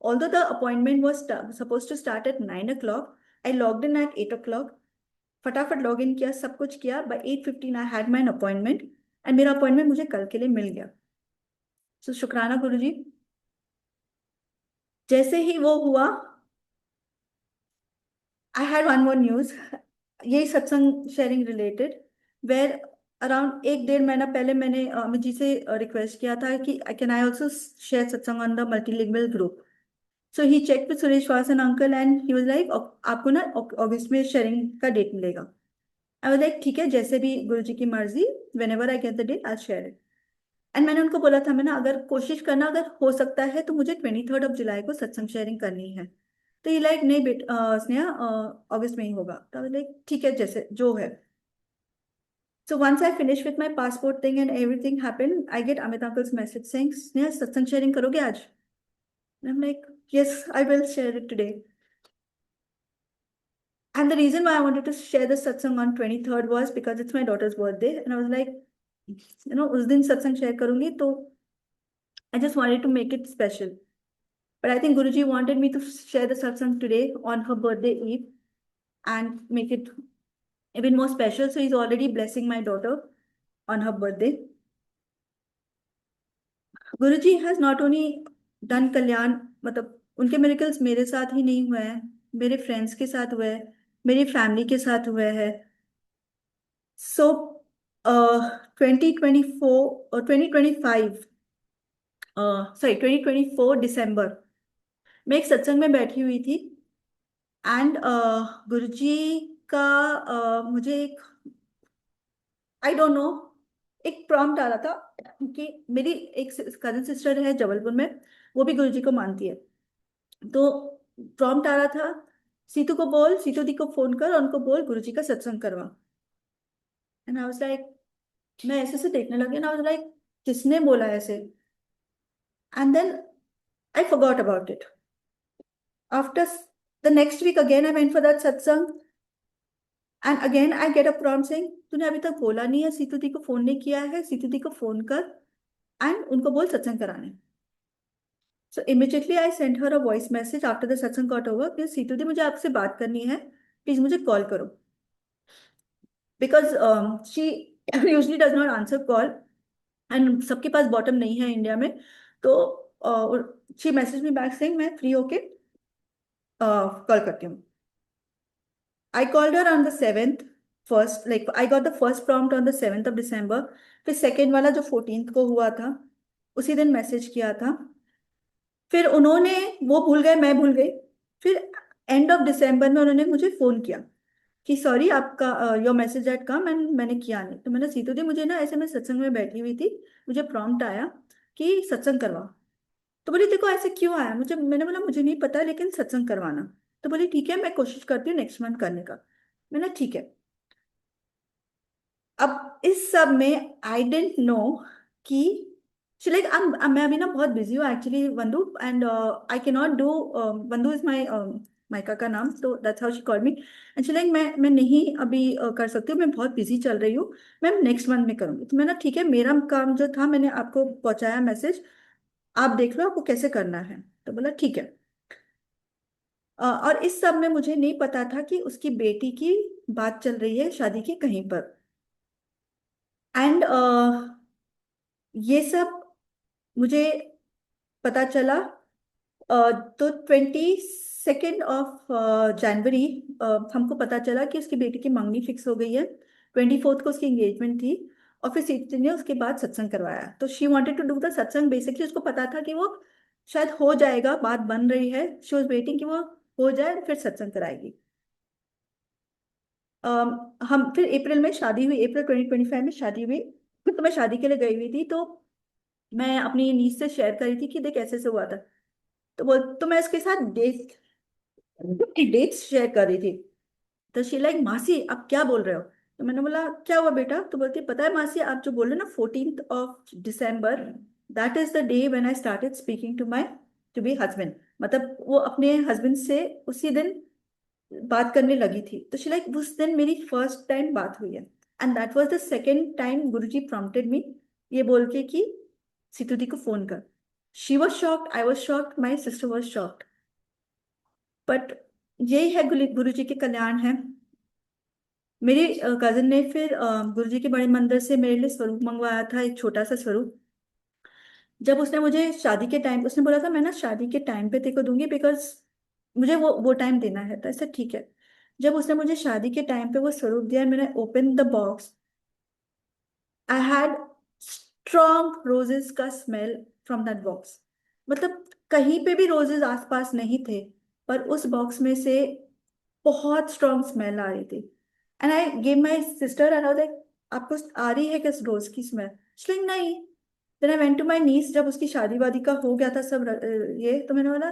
B: Although the appointment was supposed to start at 9 o'clock, I logged in at 8 o'clock। फटाफट log in किया, सब कुछ किया। by 8:15 I had my appointment, and मेरा अपॉइंटमेंट मुझे कल के लिए मिल गया। सो शुक्राना गुरु जी। जैसे ही वो हुआ, I had one more news, यही सत्संग शेयरिंग रिलेटेड, वेर अराउंड 1 डेढ़ महीना पहले मैंने अमित जी से रिक्वेस्ट किया था कि can I also share satsang on the multilingual group. So he check with Suresh Vasan uncle and he was like आपको ना अगस्त में शेयरिंग का डेट मिलेगा। आई वाज लाइक ठीक है, जैसे भी गुरु जी की मर्जी, whenever I get the date I share it. एंड मैंने उनको बोला था, मैंने अगर कोशिश करना, अगर हो सकता है तो मुझे 23rd of July को सत्संग शेयरिंग करनी है। तो ये लाइक नहीं बेट स्नेहा, अगस्त में ही होगा। तो लाइक ठीक है, जैसे जो है। So once I finish with my passport thing and everything happen, I get Amit uncle's message saying Sneha satsang sharing करोगे आज। I am like yes I will share it today. And the reason why I wanted to share the satsang on 23rd was because it's my daughter's birthday, and I was like, उस दिन सत्संग share करूंगी तो I just wanted to make it special. But I think Guruji wanted me to share the satsang today on her birthday eve and make it even more special. So he's already blessing my daughter on her birthday. Guruji has not only done कल्याण, मतलब उनके miracles मेरे साथ ही नहीं हुए हैं, मेरे friends के साथ हुए हैं, मेरी फैमिली के साथ हुए हैं. सो 2024 और 2025, सॉरी 2024 दिसंबर मैं एक सत्संग में बैठी हुई थी. एंड गुरुजी का मुझे एक, आई डोंट नो, एक प्रॉम्प्ट आ रहा था कि मेरी एक कजन सिस्टर है जबलपुर में, वो भी गुरुजी को मानती है. तो प्रॉम्प्ट आ रहा था, सीतू को बोल, सीतू दी को फोन कर और उनको बोल गुरुजी का सत्संग करवा. एंड आई वाज लाइक, मैं ऐसे से देखने लगी ना, आई वाज लाइक किसने बोला ऐसे. And then I forgot about it. After the next week again I went for that satsang and again I get a prompt saying तूने अभी तक बोला नहीं है, सीतू दी को फोन नहीं किया है, सीतू दी को फोन कर एंड उनको बोल सत्संग कराने. So immediately I send her a voice message after the satsang got over कि सीतू दी मुझे आपसे बात करनी है, प्लीज मुझे कॉल करो. Because she usually does not answer call and सबके पास बॉटम नहीं है इंडिया में. तो she message me back saying मैं फ्री होके कॉल करती हूँ. I called her on the 7th. First like I got the first prompt on the 7th of December. फिर सेकेंड वाला जो 14th को हुआ था उसी दिन मैसेज किया था. फिर उन्होंने, वो भूल गए, मैं भूल गई. फिर एंड ऑफ दिसंबर में उन्होंने मुझे फोन किया कि सॉरी आपका your message eight come and मैंने किया नहीं. तो मैंने सीतू दी मुझे ना ऐसे, मैं सत्संग में बैठी हुई थी, मुझे प्रॉम्प्ट आया कि सत्संग करवा. तो बोली देखो ऐसे क्यों आया मुझे, मैंने बोला मुझे नहीं पता लेकिन सत्संग करवाना. तो बोली ठीक है मैं कोशिश करती हूँ नेक्स्ट मंथ करने का. मैंने ठीक है. अब इस सब में आई डेंट नो कि लाइक मैं अभी ना बहुत बिजी हूँ actually Vandu, and I can not do. Vandu is my माइका का नाम, तो that's how she called me. And like मैं नहीं अभी कर सकती हूँ, मैं बहुत बिजी चल रही हूँ, मैं नेक्स्ट मंथ में करूँगी. तो मैंने ठीक है, मेरा काम जो था मैंने आपको पहुंचाया मैसेज, आप देख लो आपको कैसे करना है. तो बोला ठीक है. और इस सब में मुझे नहीं पता था कि उसकी बेटी की बात चल रही है शादी की कहीं पर. एंड ये सब मुझे पता चला. तो 22 हमको पता चला कि उसकी बेटी की मंगनी फिक्स हो गई है. 24th को उसकी एंगेजमेंट थी. और फिर सीती ने उसके बाद सत्संग करवाया. तो she wanted to do the satsang. Basically उसको पता था कि वो शायद हो जाएगा, बात बन रही है, शी वॉज वेटिंग कि वो हो जाए फिर सत्संग कराएगी. हम फिर अप्रैल में शादी हुई, अप्रैल 2025 में शादी हुई. तो मैं शादी के लिए गई हुई थी, तो मैं अपनी नीस से शेयर करी थी कि देख ऐसे से हुआ था. तो मैं इसके साथ डेट्स शेयर कर रही थी. तो शी लाइक मासी आप क्या बोल रहे हो. तो मैंने बोला क्या हुआ बेटा. तो बोलती पता है मासी आप जो बोल रहे हो ना 14th of December, that is the day when I started speaking to my to be husband. मतलब वो अपने हस्बैंड से उसी दिन बात करने लगी थी. तो शी लाइक उस दिन मेरी फर्स्ट टाइम बात हुई है. And that was the second time Guruji prompted me ये बोल के कि सीतू दी को फोन कर. She was shocked, I was shocked, my sister was shocked. But यही है गुरु जी के कल्याण है. मेरी कजिन ने फिर गुरु जी के बड़े मंदिर से मेरे लिए स्वरूप मंगवाया था, एक छोटा सा स्वरूप. जब उसने मुझे शादी के टाइम, उसने बोला था मैं ना शादी के टाइम पे तेरे को दूंगी बिकॉज मुझे वो टाइम देना है. तो ऐसा ठीक है. जब उसने मुझे शादी के टाइम पे वो स्वरूप दिया, मैंने open the box, I had strong roses का स्मेल फ्रॉम दैट बॉक्स. मतलब कहीं पे भी रोजेस आसपास नहीं थे, पर उस बॉक्स में से बहुत स्ट्रॉन्ग स्मेल आ रही थी. And I gave my sister and I was like आपको आ रही है क्या रोज की स्मेल. नहीं. Then I went to my niece, जब उसकी शादी वादी का हो गया था सब ये, तो मैंने बोला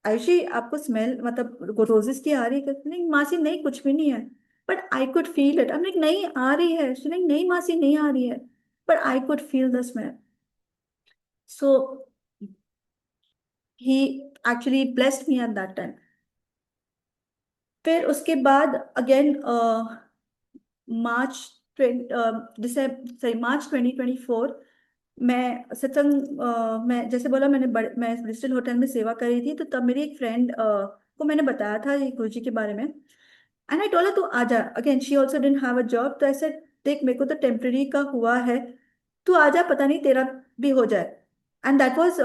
B: आयुषी आपको स्मेल मतलब रोजेस की आ रही है क्या? नहीं मासी नहीं कुछ भी नहीं है. But I could feel it. I नहीं आ रही है. नहीं मासी नहीं आ रही है. But I could feel the smell. So he actually blessed me at that time. फिर उसके बाद अगेन मार्च 20 दिसंबर, सॉरी मार्च 2024 मैं सत्संग मैं जैसे बोला, मैं ब्रिस्टल होटल में सेवा कर रही थी, तो तब मेरी एक फ्रेंड को मैंने बताया था ये गुरु जी के बारे में। एंड आई टोल्ड हर तू आजा, again she also didn't have a job, तो ऐसे देख मेरे को तो टेम्पररी का हुआ है, तू आजा, पता नहीं तेरा भी हो जाए। And that was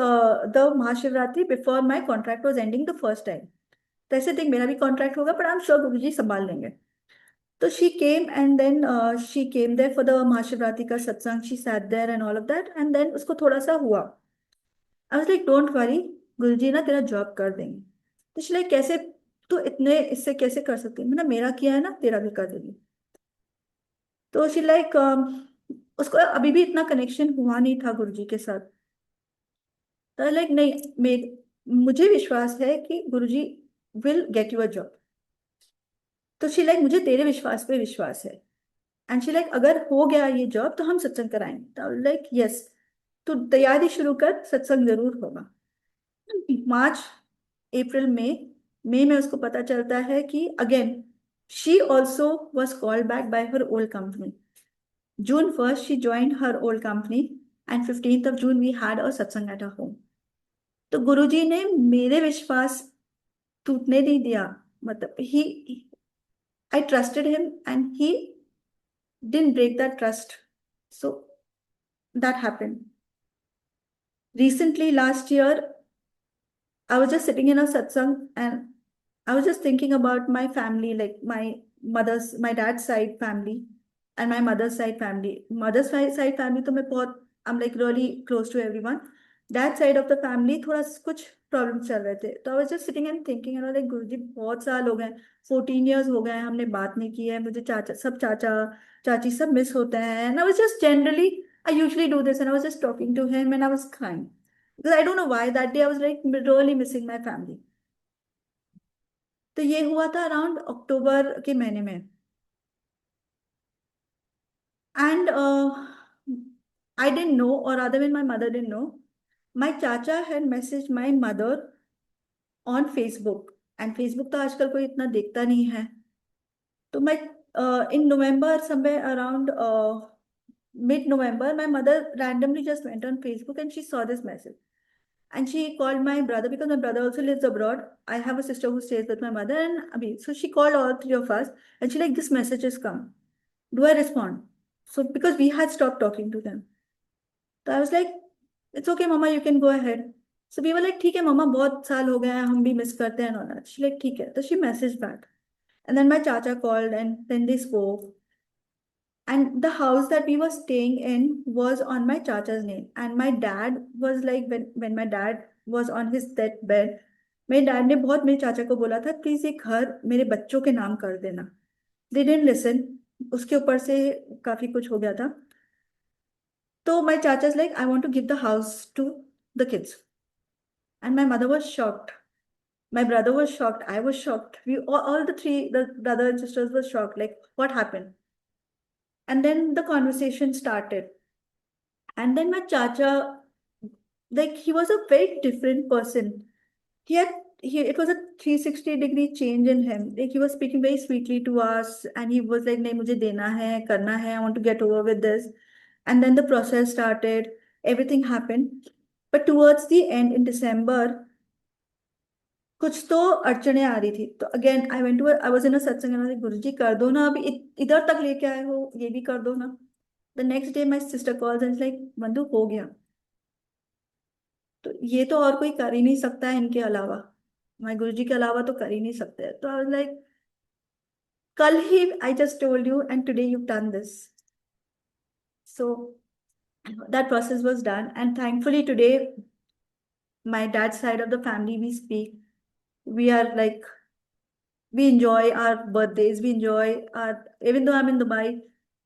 B: the Mahashivratri before my contract was ending the first time. तो ऐसे देख मेरा भी कॉन्ट्रैक्ट होगा, पर आई एम श्योर गुरु जी संभाल लेंगे। तो she came, and then she came there for the Mahashivratri का सत्संग, she sat there and all of that, and then उसको थोड़ा सा हुआ। I was like, don't worry, गुरुजी ना तेरा जॉब कर देंगे। तो she like, कैसे, तू इतने इससे कैसे कर सकती है, मैंने मेरा किया है ना, तेरा भी कर देगी। तो she like, उसको अभी भी इतना कनेक्शन हुआ नहीं था गुरुजी के साथ। तो लाइक नहीं, मुझे विश्वास है कि Guruji will get you a job. तो शी लाइक, मुझे तेरे विश्वास पे विश्वास है। एंड शी लाइक, अगर हो गया ये जॉब तो हम सत्संग कराएंगे। तो लाइक यस, तो तैयारी शुरू कर, सत्संग जरूर होगा। मार्च, अप्रैल, मई में उसको पता चलता है कि again she also was called back by her old company. June 1st she joined her old company, and 15th of June we had a satsang at a home. तो गुरुजी ने मेरे विश्वास टूटने नहीं दिया, मतलब he, I trusted him and he didn't break that trust. So that happened. Recently, last year, I was just sitting in a satsang and I was just thinking about my family, like my dad's side family and my mother's side family. Mother's side family, तो मैं बहुत, I'm like really close to everyone. That side of the family थोड़ा कुछ problem चल रहे थे। तो I was just sitting and thinking, like गुरुजी बहुत साल हो गए, 14 years हो गए हैं, हमने बात नहीं की है, मुझे चाचा चाची सब मिस होते हैं। And I was just generally, I usually do this, and I was just talking to him and I was crying. Because I don't know why that day I was like really missing my family. तो ये हुआ था around अक्टूबर के महीने में। And I don't know, और other than my mother don't know, my chacha had message my mother on Facebook. And Facebook तो आजकल कोई इतना देखता नहीं है। तो मैं in November somewhere around mid-November, my mother randomly just went on Facebook and she saw this message. And she called my brother because my brother also lives abroad. I have a sister who stays with my mother and Abhi. So she called all three of us and she like, this message has come. Do I respond? So because we had stopped talking to them. So I was like, it's okay, Mama, you can go ahead. So we were like, ठीक है Mama, बहुत साल हो गए हैं, हम भी miss करते हैं, and all that. She like, ठीक है. So she messaged back. And then my chacha called and then they spoke. And the house that we were staying in was on my chacha's name. And my dad was like, when my dad was on his deathbed, मेरे dad ने बहुत मेरे चाचा को बोला था, please ये घर मेरे बच्चों के नाम कर देना। They didn't listen. उसके ऊपर से काफी कुछ हो गया था। तो my chacha like, I want to give the house to the kids. And my mother was shocked, my brother was shocked, I was shocked, we all the three, the brother and sisters were shocked, like what happened. And then the conversation started. And then my chacha, like he was a very different person. He had it was a 360-degree change in him. Like he was speaking very sweetly to us, and he was like, "नहीं मुझे देना है, करना है. I want to get over with this." And then the process started. Everything happened. But towards the end in December, कुछ तो अड़चने आ रही थी। तो अगेन आई वाज इन अ सत्संग, गुरु जी कर दो ना, अभी इधर तक लेके आए हो, ये भी कर दो ना। The next day my sister calls and like, बंधु हो गया। तो ये तो और कोई कर ही नहीं सकता है इनके अलावा, हमारे गुरुजी के अलावा तो कर ही नहीं सकते। तो आई वाज लाइक, कल ही I just told you and today you done this. So that process was done and thankfully today my dad side of the family we speak, we are like, we enjoy our birthdays, we enjoy our, even though I'm in Dubai,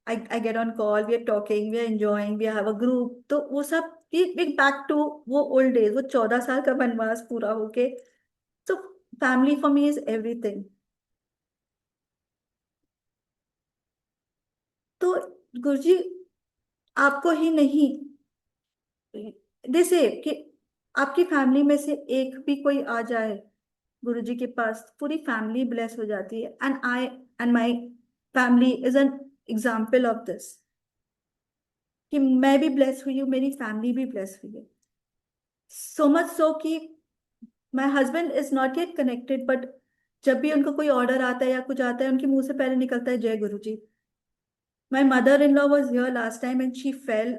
B: I get on call, we are talking, we are enjoying, we have a group। तो वो सब back to वो old days, वो 14 साल का वनवास पूरा होके। तो family for me is everything. तो गुरुजी आपको ही नहीं, जैसे कि आपकी फैमिली में से एक भी कोई आ जाए गुरुजी के पास, पूरी फैमिली ब्लेस हो जाती है। And my family is an example of this. कि मैं भी ब्लेस हुई हूँ, मेरी फैमिली भी ब्लेस हुई है। सो मच सो कि my husband is not yet connected, but जब भी उनको कोई ऑर्डर आता है या कुछ आता है, उनके मुंह से पहले निकलता है जय गुरु जी। My mother-in-law was here last time and she fell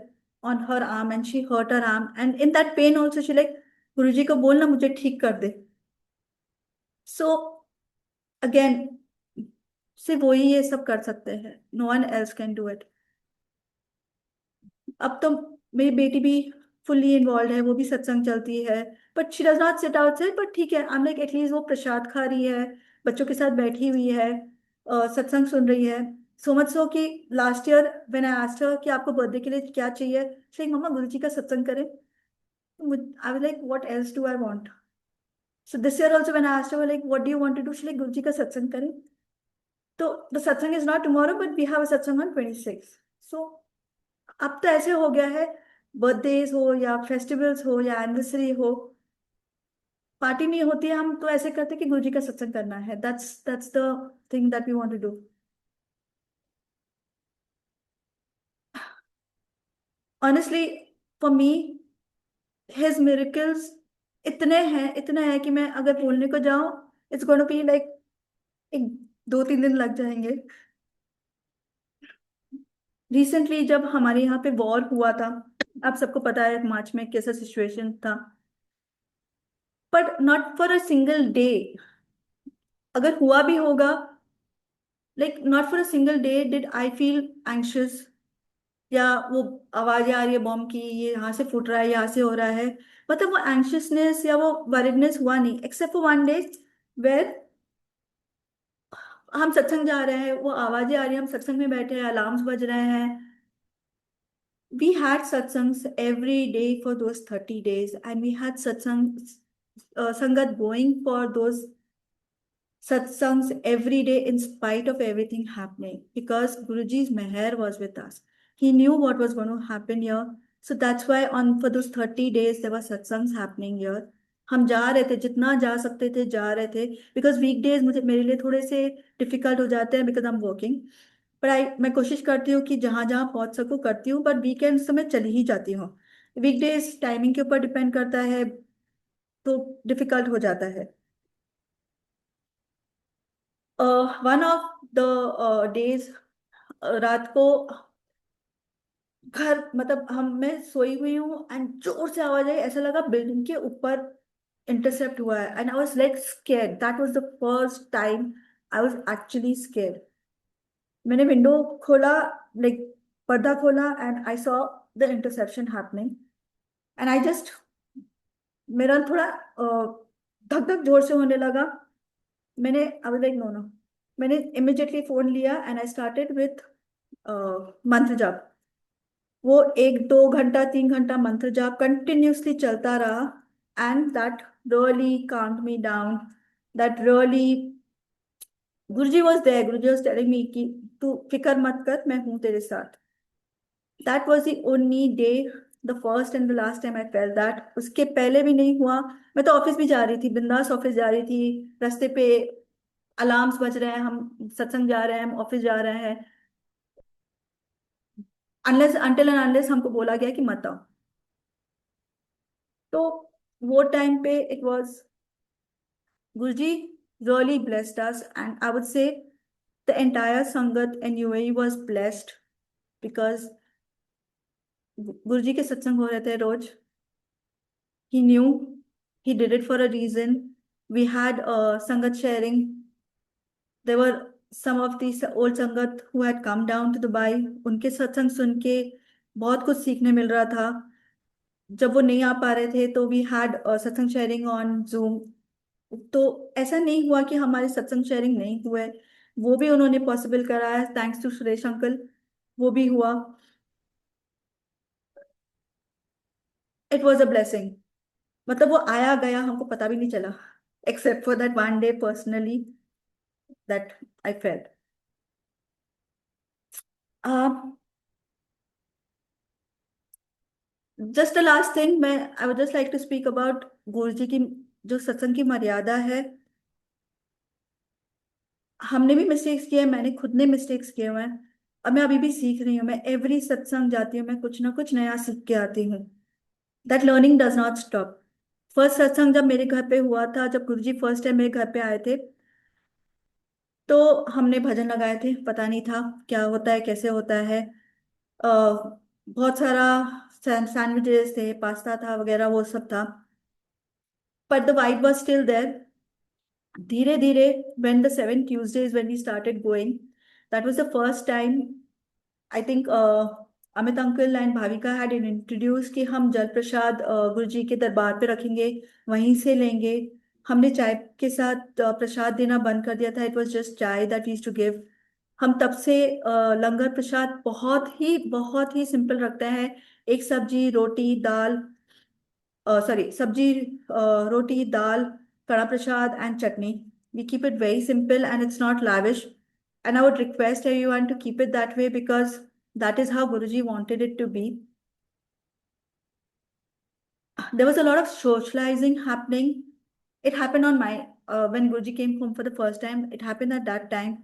B: on her arm and she hurt her arm. And in that pain also she like, गुरुजी को बोलना मुझे ठीक कर दे. So again, सिर्फ वही ये सब कर सकते हैं. No one else can do it. अब तो मेरी बेटी भी फुल्ली इन्वॉल्व है, वो भी सत्संग चलती है. But she does not sit outside, but ठीक है, आई एम लाइक एटलीस्ट वो प्रसाद खा रही है, बच्चों के साथ बैठी हुई है, सत्संग सुन रही है. सो मच सो कि last year when I asked हर कि आपको बर्थडे के लिए क्या चाहिए, शी लाइक मम्मा गुरु जी का सत्संग करें. I was like what else do I want. So this year also when I asked her like what do you want to do, she like Guru ji का सत्संग करें. तो the satsang is not tomorrow but we have a satsang on 26. सो अब तो ऐसे हो गया है, बर्थडेज हो या फेस्टिवल्स हो या एनिवर्सरी हो, पार्टी नहीं होती है, हम तो ऐसे करते हैं कि गुरु जी का सत्संग करना है. That's the thing that we want to do. Honestly for me his miracles इतने हैं कि मैं अगर बोलने को जाऊं, इट्स गोना बी लाइक एक 2-3 दिन लग जाएंगे. रिसेंटली जब हमारे यहाँ पे वॉर हुआ था, आप सबको पता है मार्च में कैसा सिचुएशन था, but not for a single day. अगर हुआ भी होगा, like not for a single day did I feel anxious, या वो आवाजें आ रही है बॉम्ब की, ये यहाँ से फूट रहा है, यहाँ से हो रहा है, मतलब वो एंशियसनेस या वो वरीडनेस हुआ नहीं, एक्सेप्ट फॉर 1 डे वेर हम सत्संग जा रहे हैं, वो आवाजें आ रही है, हम सत्संग में बैठे हैं, अलार्म्स बज रहे हैं. We had satsangs every day for those 30 days, and we had sangat going for those satsangs every day in spite of everything happening, because Guruji's meher was with us. He knew what was going to happen here. So that's why on for those 30 days there were satsangs happening here. हम जा रहे थे, जितना जा सकते थे जा रहे थे, बिकॉज वीकडेज मुझे मेरे लिए थोड़े से डिफिकल्ट हो जाते हैं बिकॉज आई एम वर्किंग. पर मैं कोशिश करती हूँ कि जहां जहां पहुंच सकूँ करती हूँ, पर वीकेंड्स तो मैं चली ही जाती हूँ. वीकडेज टाइमिंग के ऊपर डिपेंड करता है, तो डिफिकल्ट हो जाता है. वन ऑफ द डेज, रात को घर मतलब हम मैं सोई हुई हूँ एंड जोर से आवाज आई, ऐसा लगा बिल्डिंग के ऊपर इंटरसेप्ट हुआ है, and I was like scared. That was the first time I was actually scared. मैंने विंडो खोला, लाइक पर्दा खोला, and I saw the interception happening, and I just, मेरा थोड़ा धक धक जोर से होने लगा. मैंने I was like no no, मैंने इमिडिएटली फोन लिया and I started with mantra jaap. वो 1-2 घंटा 3 घंटा मंत्र जाप कंटिन्यूसली चलता रहा, and that really calmed me down. That really, Guruji was there, Guruji was telling me कि तू फिक्र मत कर, मैं हूं तेरे साथ. That was the only day, the first and the last time I felt that. उसके पहले भी नहीं हुआ. मैं तो ऑफिस भी जा रही थी, बिंदास ऑफिस जा रही थी, रास्ते पे अलार्म्स बज रहे हैं, हम सत्संग जा रहे हैं, हम ऑफिस जा रहे हैं, अनलेस अनटिल एंड अनलेस हमको बोला गया कि मत आओ. तो वो टाइम पे it was, Guruji really blessed us, and I would say the entire Sangat in UAE was blessed, because गुरुजी के सत्संग हो रहे थे रोज. He knew, he did it for a reason. We had Sangat sharing. There were some of these old Sangat who had come down to Dubai. उनके सत्संग सुन के बहुत कुछ सीखने मिल रहा था. जब वो नहीं आ पा रहे थे तो वी हैड सत्संग शेयरिंग ऑन जूम. तो ऐसा नहीं हुआ कि हमारे सत्संग शेयरिंग नहीं हुए, वो भी उन्होंने पॉसिबल कराया, थैंक्स टू सुरेश अंकल. वो भी हुआ. It was a blessing. मतलब वो आया गया हमको पता भी नहीं चला, except for that 1 day personally that I felt. Just the last thing, मैं I would just like to speak about Guru ji की जो सत्संग की मर्यादा है. हमने भी मिस्टेक्स किए हैं, मैंने खुद ने मिस्टेक्स किए हुए हैं. और मैं अभी भी सीख रही हूँ, मैं एवरी सत्संग जाती हूँ, मैं कुछ ना कुछ नया सीख के आती हूँ। That learning does not stop. First सत्संग जब मेरे घर पे हुआ था, जब गुरुजी फर्स्ट टाइम मेरे घर पे आए थे, तो हमने भजन लगाए थे, पता नहीं था क्या होता है कैसे होता है। बहुत सारा सैंडविचेस थे, पास्ता था वगैरह, वो सब था, but the vibe was still there. धीरे धीरे, when the 7 Tuesdays when we started going, that was the first time, I think Amit uncle and Bhavika had introduced कि हम जल प्रसाद गुरु जी के दरबार पे रखेंगे, वहीं से लेंगे। हमने चाय के साथ प्रसाद देना बंद कर दिया था, it was just chai that we used to give. हम तब से लंगर प्रसाद बहुत ही सिंपल रखते हैं। एक सब्जी रोटी दाल, सॉरी सब्जी, roti dal, kada prasad and chutney. We keep it very simple and it's not lavish. And I would request everyone to keep it that way because that is how Guruji wanted it to be. There was a lot of socializing happening. It happened on my when Guruji came home for the first time. It happened at that time.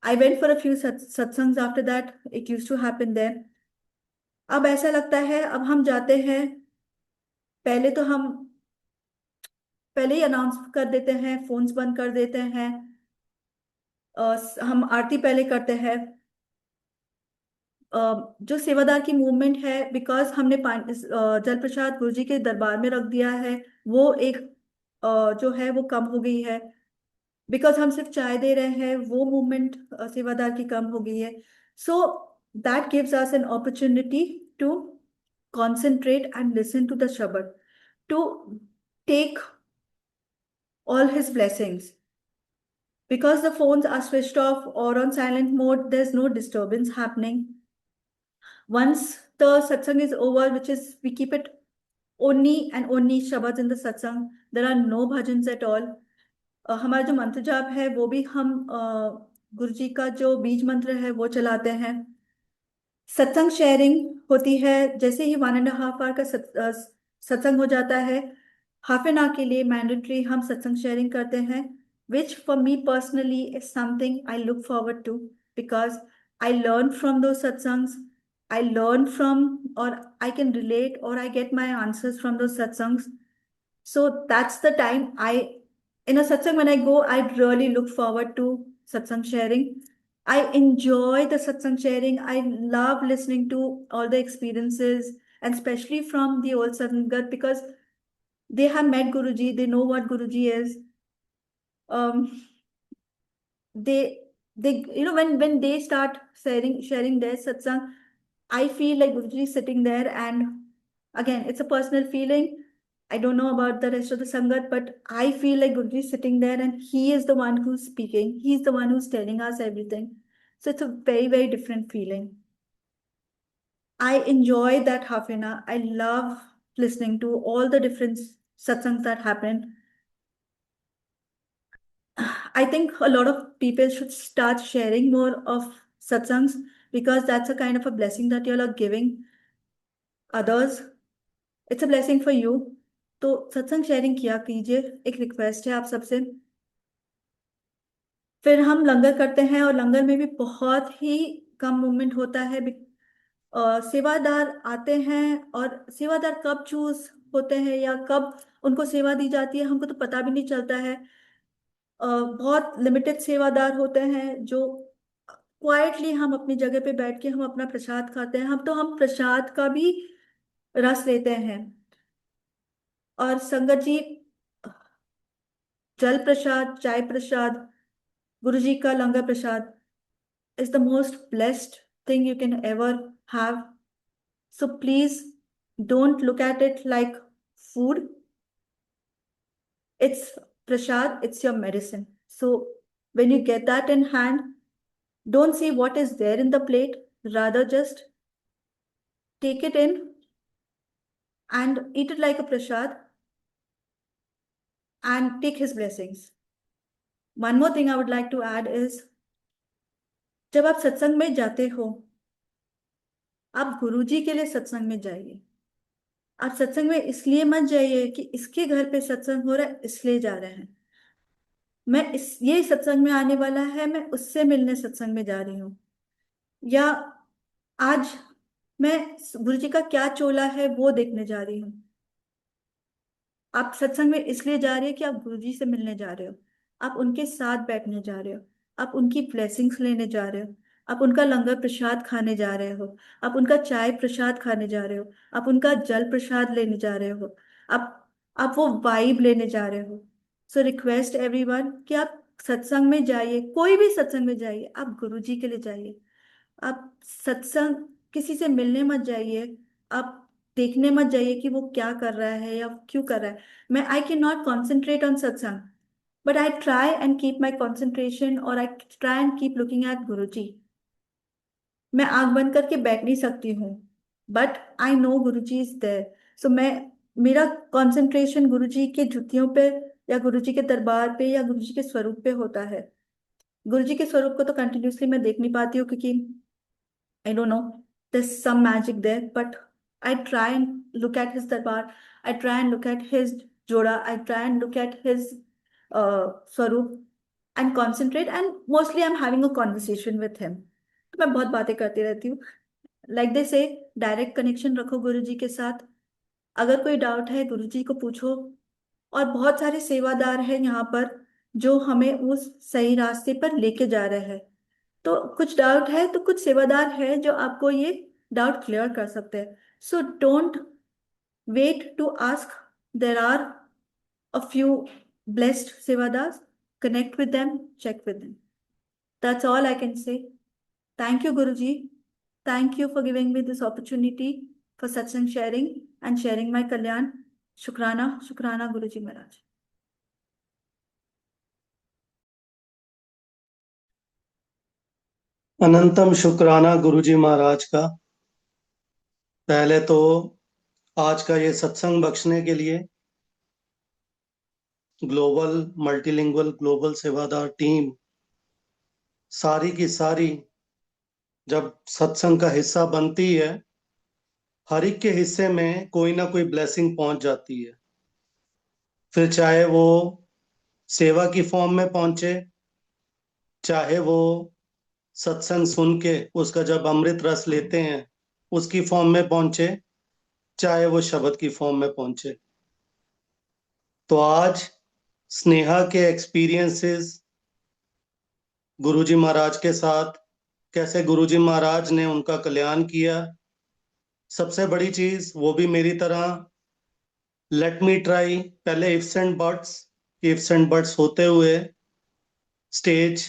B: I went for a few satsangs after that. It used to happen there. अब ऐसा लगता है, अब हम जाते हैं, पहले तो हम पहले ही अनाउंस कर देते हैं, फोन्स बंद कर देते हैं। हम आरती पहले करते हैं। जो सेवादार की मूवमेंट है, बिकॉज हमने जल प्रसाद गुरु जी के दरबार में रख दिया है, वो एक जो है वो कम हो गई है। बिकॉज हम सिर्फ चाय दे रहे हैं, वो मूवमेंट सेवादार की कम हो गई है। So that gives us an opportunity to concentrate and listen to the Shabad, to take all his blessings. Because the phones are switched off or on silent mode, there's no disturbance happening. Once the satsang is over, which is we keep it only and only Shabads in the satsang, there are no bhajans at all. हमारा जो मंत्र जाप है वो भी हम गुरु जी का जो बीज मंत्र है वो चलाते हैं। सत्संग शेयरिंग होती है, जैसे ही 1.5 आवर का सत्संग हो जाता है, हाफ एन आवर के लिए मैंडेटरी हम सत्संग शेयरिंग करते हैं, which for me personally is something I look forward to, because I learn from those satsangs, I learn from, और आई कैन रिलेट और I get my answers from those satsangs. So that's the time in a satsang, when I go, I really look forward to satsang sharing. I enjoy the satsang sharing. I love listening to all the experiences, and especially from the old Sangat, because they have met Guruji, they know what Guruji is. Um, they when they start sharing their satsang, I feel like Guruji is sitting there, and again, it's a personal feeling. I don't know about the rest of the Sangat, but I feel like Guruji is sitting there and he is the one who's speaking. He's the one who's telling us everything. So it's a very, very different feeling. I enjoy that half an hour. I love listening to all the different satsangs that happen. I think a lot of people should start sharing more of satsangs, because that's a kind of a blessing that you all are giving others. It's a blessing for you. तो सत्संग sharing किया कीजिए, एक request है आप सबसे। फिर हम लंगर करते हैं, और लंगर में भी बहुत ही कम मूवमेंट होता है। सेवादार आते हैं, और सेवादार कब चूज होते हैं या कब उनको सेवा दी जाती है हमको तो पता भी नहीं चलता है। बहुत लिमिटेड सेवादार होते हैं जो क्वाइटली, हम अपनी जगह पे बैठ के हम अपना प्रसाद खाते हैं, हम प्रसाद का भी रस लेते हैं। और संगत जी, जल प्रसाद, चाय प्रसाद, गुरु जी का लंगर प्रसाद is the most blessed thing you can ever have. So please don't look at it like food. It's prasad, it's your medicine. So when you get that in hand, don't see what is there in the plate, rather just take it in and eat it like a prasad and take his blessings. One more thing I would like to add is, जब आप सत्संग में जाते हो, आप गुरुजी के लिए सत्संग में जाइए। आप सत्संग में इसलिए मत जाइए कि इसके घर पे सत्संग हो रहा है इसलिए जा रहे हैं, मैं इस ये सत्संग में आने वाला है, मैं उससे मिलने सत्संग में जा रही हूँ। या आज मैं गुरु जी का क्या चोला है वो देखने जा रही हूँ। आप सत्संग में इसलिए जा रहे हो कि आप गुरुजी से मिलने जा रहे हो, आप उनके साथ बैठने जा रहे हो, आप उनकी ब्लेसिंग्स लेने जा रहे हो, आप उनका लंगर प्रसाद खाने जा रहे हो, आप उनका चाय प्रसाद खाने जा रहे हो, आप उनका जल प्रसाद लेने जा रहे हो, आप आप वो वाइब लेने जा रहे हो। सो रिक्वेस्ट एवरीवन कि आप सत्संग में जाइए, कोई भी सत्संग में जाइए, आप गुरुजी के लिए जाइए। आप सत्संग किसी से मिलने मत जाइए, आप देखने मत जाइए कि वो क्या कर रहा है या क्यों कर रहा है। मैं I can not concentrate on satsang, but I try and keep my concentration, और I try and keep looking at Guru ji. मैं आंख बंद करके बैठ नहीं सकती हूँ, but I know Guru ji is there. सो मैं, मेरा कॉन्सेंट्रेशन गुरु जी के जुतियों पे या गुरु जी के दरबार पे या गुरु जी के स्वरूप पे होता है। गुरु जी के स्वरूप को तो कंटिन्यूसली मैं देख नहीं पाती हूँ, क्योंकि I don't know. There's some magic there, but I try and look at his darbar. I try and look at his joda. I try and look at his swaroop and concentrate. And mostly, I'm having a conversation with him. तो मैं बहुत बातें करती रहती हूँ। Like they से, direct connection रखो गुरु जी के साथ। अगर कोई डाउट है गुरु जी को पूछो। और बहुत सारे सेवादार हैं यहाँ पर जो हमें उस सही रास्ते पर लेके जा रहे हैं। तो कुछ डाउट है तो कुछ सेवादार है जो आपको ये डाउट क्लियर कर सकते हैं। So don't wait to ask, there are a few blessed sevadars. Connect with them, check with them. That's all I can say. Thank you, Guruji. Thank you for giving me this opportunity for satsang sharing and sharing my kalyan. Shukrana, Shukrana, Guruji Maharaj.
A: अनंतम शुक्राना गुरुजी महाराज का। पहले तो आज का ये सत्संग बख्शने के लिए ग्लोबल मल्टीलिंगुअल ग्लोबल सेवादार टीम सारी की सारी जब सत्संग का हिस्सा बनती है, हर एक के हिस्से में कोई ना कोई ब्लेसिंग पहुंच जाती है। फिर चाहे वो सेवा की फॉर्म में पहुंचे, चाहे वो सत्संग सुन के उसका जब अमृत रस लेते हैं उसकी फॉर्म में पहुंचे, चाहे वो शब्द की फॉर्म में पहुंचे। तो आज स्नेहा के एक्सपीरियंसेस गुरुजी महाराज के साथ, कैसे गुरुजी महाराज ने उनका कल्याण किया। सबसे बड़ी चीज वो भी मेरी तरह लेट मी ट्राई, पहले इफ्स एंड बट्स होते हुए स्टेज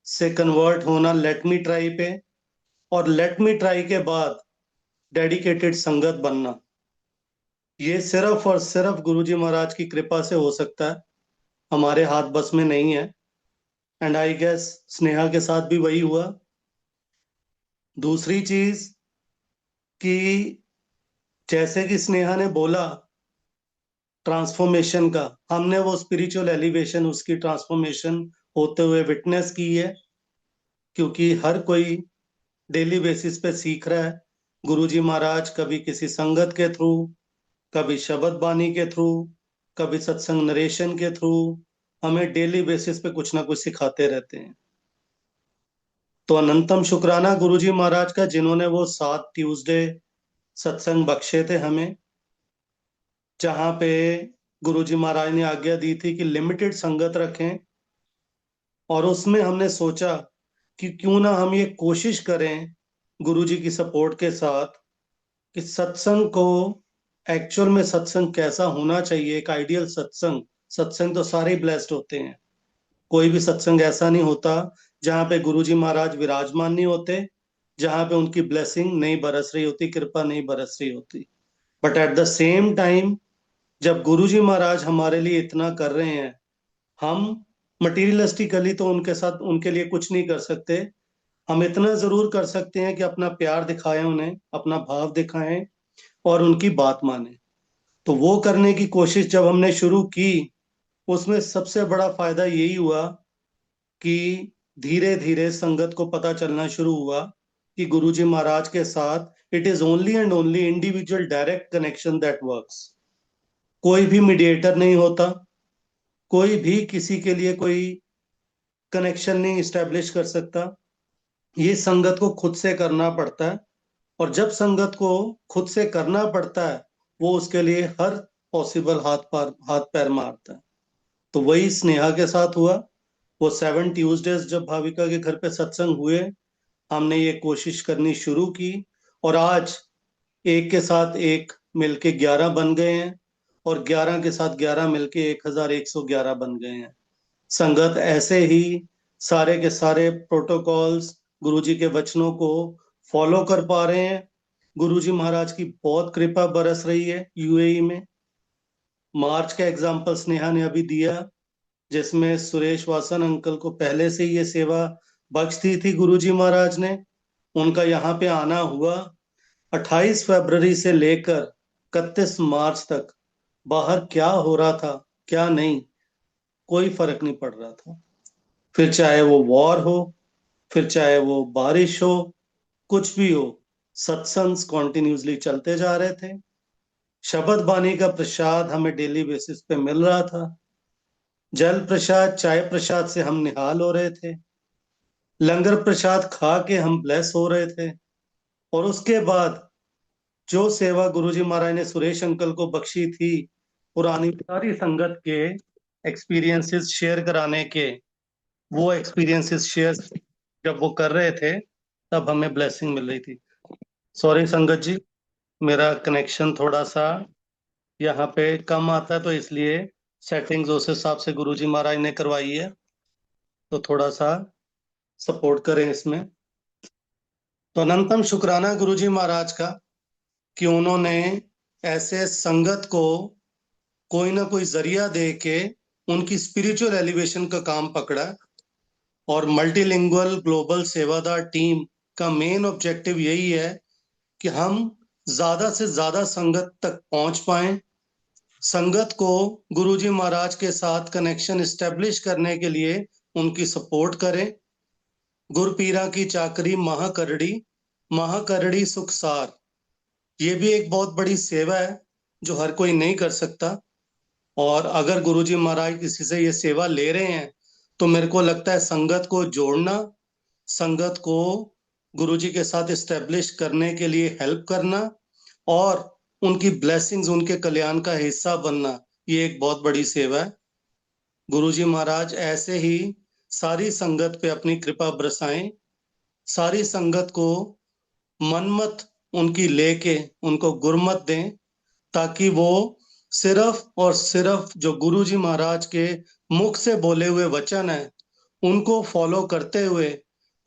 A: से कन्वर्ट होना लेट मी ट्राई पे, और लेट मी ट्राई के बाद डेडिकेटेड संगत बनना। ये सिर्फ और सिर्फ गुरुजी महाराज की कृपा से हो सकता है, हमारे हाथ बस में नहीं है। एंड आई गेस स्नेहा के साथ भी वही हुआ। दूसरी चीज कि जैसे कि स्नेहा ने बोला ट्रांसफॉर्मेशन का, हमने वो स्पिरिचुअल एलिवेशन, उसकी ट्रांसफॉर्मेशन होते हुए विटनेस की है, क्योंकि हर कोई डेली बेसिस पे सीख रहा है। गुरुजी महाराज कभी किसी संगत के थ्रू, कभी शब्द बानी के थ्रू, कभी सत्संग नरेशन के थ्रू हमें डेली बेसिस पे कुछ ना कुछ सिखाते रहते हैं। तो अनंतम शुक्राना गुरुजी महाराज का, जिन्होंने वो 7 ट्यूसडे सत्संग बख्शे थे हमें, जहां पे गुरुजी महाराज ने आज्ञा दी थी कि लिमिटेड संगत रखें। और उसमें हमने सोचा कि क्यों ना हम ये कोशिश करें गुरुजी की सपोर्ट के साथ कि सत्संग को, एक्चुअल में सत्संग कैसा होना चाहिए, एक आइडियल सत्संग। सत्संग तो सारे ब्लेस्ड होते हैं, कोई भी सत्संग ऐसा नहीं होता जहां पे गुरुजी महाराज विराजमान नहीं होते, जहां पे उनकी ब्लेसिंग नहीं बरस रही होती, कृपा नहीं बरस रही होती। But at the same time जब गुरुजी महाराज हमारे लिए इतना कर रहे हैं, हम मटीरियलिस्टिकली तो उनके साथ, उनके लिए कुछ नहीं कर सकते। हम इतना जरूर कर सकते हैं कि अपना प्यार दिखाएं, उन्हें अपना भाव दिखाएं और उनकी बात माने। तो वो करने की कोशिश जब हमने शुरू की, उसमें सबसे बड़ा फायदा यही हुआ कि धीरे धीरे संगत को पता चलना शुरू हुआ कि गुरुजी महाराज के साथ it is only and only individual direct connection that works. कोई भी मीडिएटर नहीं होता, कोई भी किसी के लिए कोई कनेक्शन नहीं स्टैब्लिश कर सकता। ये संगत को खुद से करना पड़ता है, और जब संगत को खुद से करना पड़ता है, वो उसके लिए हर पॉसिबल हाथ पैर मारता है। तो वही स्नेहा के साथ हुआ। वो 7 ट्यूसडेज जब भाविका के घर पे सत्संग हुए, हमने ये कोशिश करनी शुरू की, और आज एक के साथ एक मिलके 11 बन गए हैं, और 11 के साथ 11 मिलके 1111 बन गए हैं। संगत ऐसे ही सारे के सारे प्रोटोकॉल्स, गुरुजी के वचनों को फॉलो कर पा रहे हैं। गुरुजी महाराज की बहुत कृपा बरस रही है यूएई में। मार्च का एग्जाम्पल स्नेहा ने अभी दिया, जिसमें सुरेश वासन अंकल को पहले से ये सेवा बख्श दी थी गुरुजी महाराज ने। उनका यहाँ पे आना हुआ 28 फरवरी से लेकर 31 मार्च तक। बाहर क्या हो रहा था क्या नहीं, कोई फर्क नहीं पड़ रहा था। फिर चाहे वो वॉर हो, फिर चाहे वो बारिश हो, कुछ भी हो, सत्संग कॉन्टिन्यूसली चलते जा रहे थे। शबद बानी का प्रसाद हमें डेली बेसिस पे मिल रहा था। जल प्रसाद, चाय प्रसाद से हम निहाल हो रहे थे। लंगर प्रसाद खा के हम ब्लेस हो रहे थे। और उसके बाद जो सेवा गुरुजी महाराज ने सुरेश अंकल को बख्शी थी, पुरानी सारी संगत के एक्सपीरियंसेस शेयर कराने के, वो एक्सपीरियंसेस शेयर जब वो कर रहे थे, तब हमें ब्लेसिंग मिल रही थी। सॉरी संगत जी, मेरा कनेक्शन थोड़ा सा यहाँ पे कम आता है, तो इसलिए सेटिंग्स उस हिसाब से गुरुजी महाराज ने करवाई है, तो थोड़ा सा सपोर्ट करें इसमें। तो अनंतम शुक्राना गुरुजी महाराज का कि उन्होंने ऐसे संगत को कोई ना कोई जरिया दे के उनकी स्पिरिचुअल एलिवेशन का काम पकड़ा। और मल्टीलिंगुअल ग्लोबल सेवादार टीम का मेन ऑब्जेक्टिव यही है कि हम ज्यादा से ज्यादा संगत तक पहुंच पाएं, संगत को गुरुजी महाराज के साथ कनेक्शन एस्टेब्लिश करने के लिए उनकी सपोर्ट करें। गुरपीरा की चाकरी महाकरड़ी, महाकरड़ी सुखसार, ये भी एक बहुत बड़ी सेवा है जो हर कोई नहीं कर सकता। और अगर गुरुजी महाराज किसी से ये सेवा ले रहे हैं, तो मेरे को लगता है संगत को जोड़ना, संगत को गुरुजी के साथ इस्टेब्लिश करने के लिए हेल्प करना, और उनकी ब्लेसिंग्स, उनके कल्याण का हिस्सा बनना, ये एक बहुत बड़ी सेवा है। गुरुजी महाराज ऐसे ही सारी संगत पे अपनी कृपा बरसाएं, सारी संगत को मनमत उनकी लेके उनको गुरमत दें, ताकि वो सिर्फ और सिर्फ जो गुरुजी महाराज के मुख से बोले हुए वचन है, उनको फॉलो करते हुए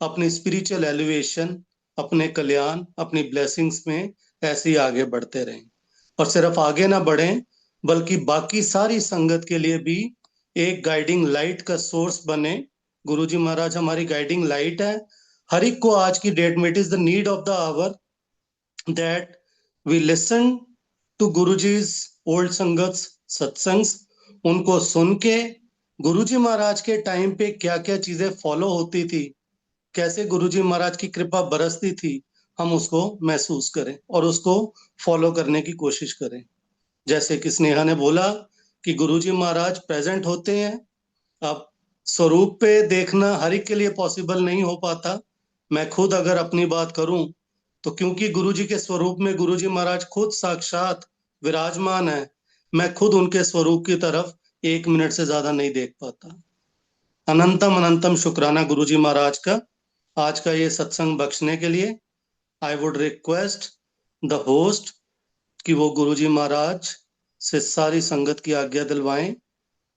A: अपनी स्पिरिचुअल एलिवेशन, अपने कल्याण, अपनी ब्लेसिंग्स में ऐसे ही आगे बढ़ते रहें। और सिर्फ आगे ना बढ़ें, बल्कि बाकी सारी संगत के लिए भी एक गाइडिंग लाइट का सोर्स बने। गुरुजी महाराज हमारी गाइडिंग लाइट है। हर एक को आज की डेट में it is the need of the hour that we listen to Guruji's old संगत सत्संग्स, उनको सुन के गुरुजी महाराज के टाइम पे क्या क्या चीजें फॉलो होती थी, कैसे गुरुजी महाराज की कृपा बरसती थी, हम उसको महसूस करें और उसको फॉलो करने की कोशिश करें। जैसे कि स्नेहा ने बोला कि गुरुजी महाराज प्रेजेंट होते हैं। अब स्वरूप पे देखना हर एक के लिए पॉसिबल नहीं हो पाता। मैं खुद अगर अपनी बात करूं, तो क्योंकि गुरुजी के स्वरूप में गुरुजी महाराज खुद साक्षात विराजमान है, मैं खुद उनके स्वरूप की तरफ 1 मिनट से ज्यादा नहीं देख पाता। अनंतम अनंतम शुक्राना गुरुजी महाराज का आज का ये सत्संग बख्शने के लिए। I would request the host कि वो गुरुजी महाराज से सारी संगत की आज्ञा दिलवाएं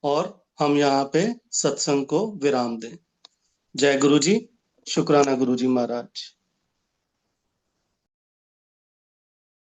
A: और हम यहाँ पे सत्संग को विराम दें। जय गुरु जी। शुक्राना गुरु जी महाराज।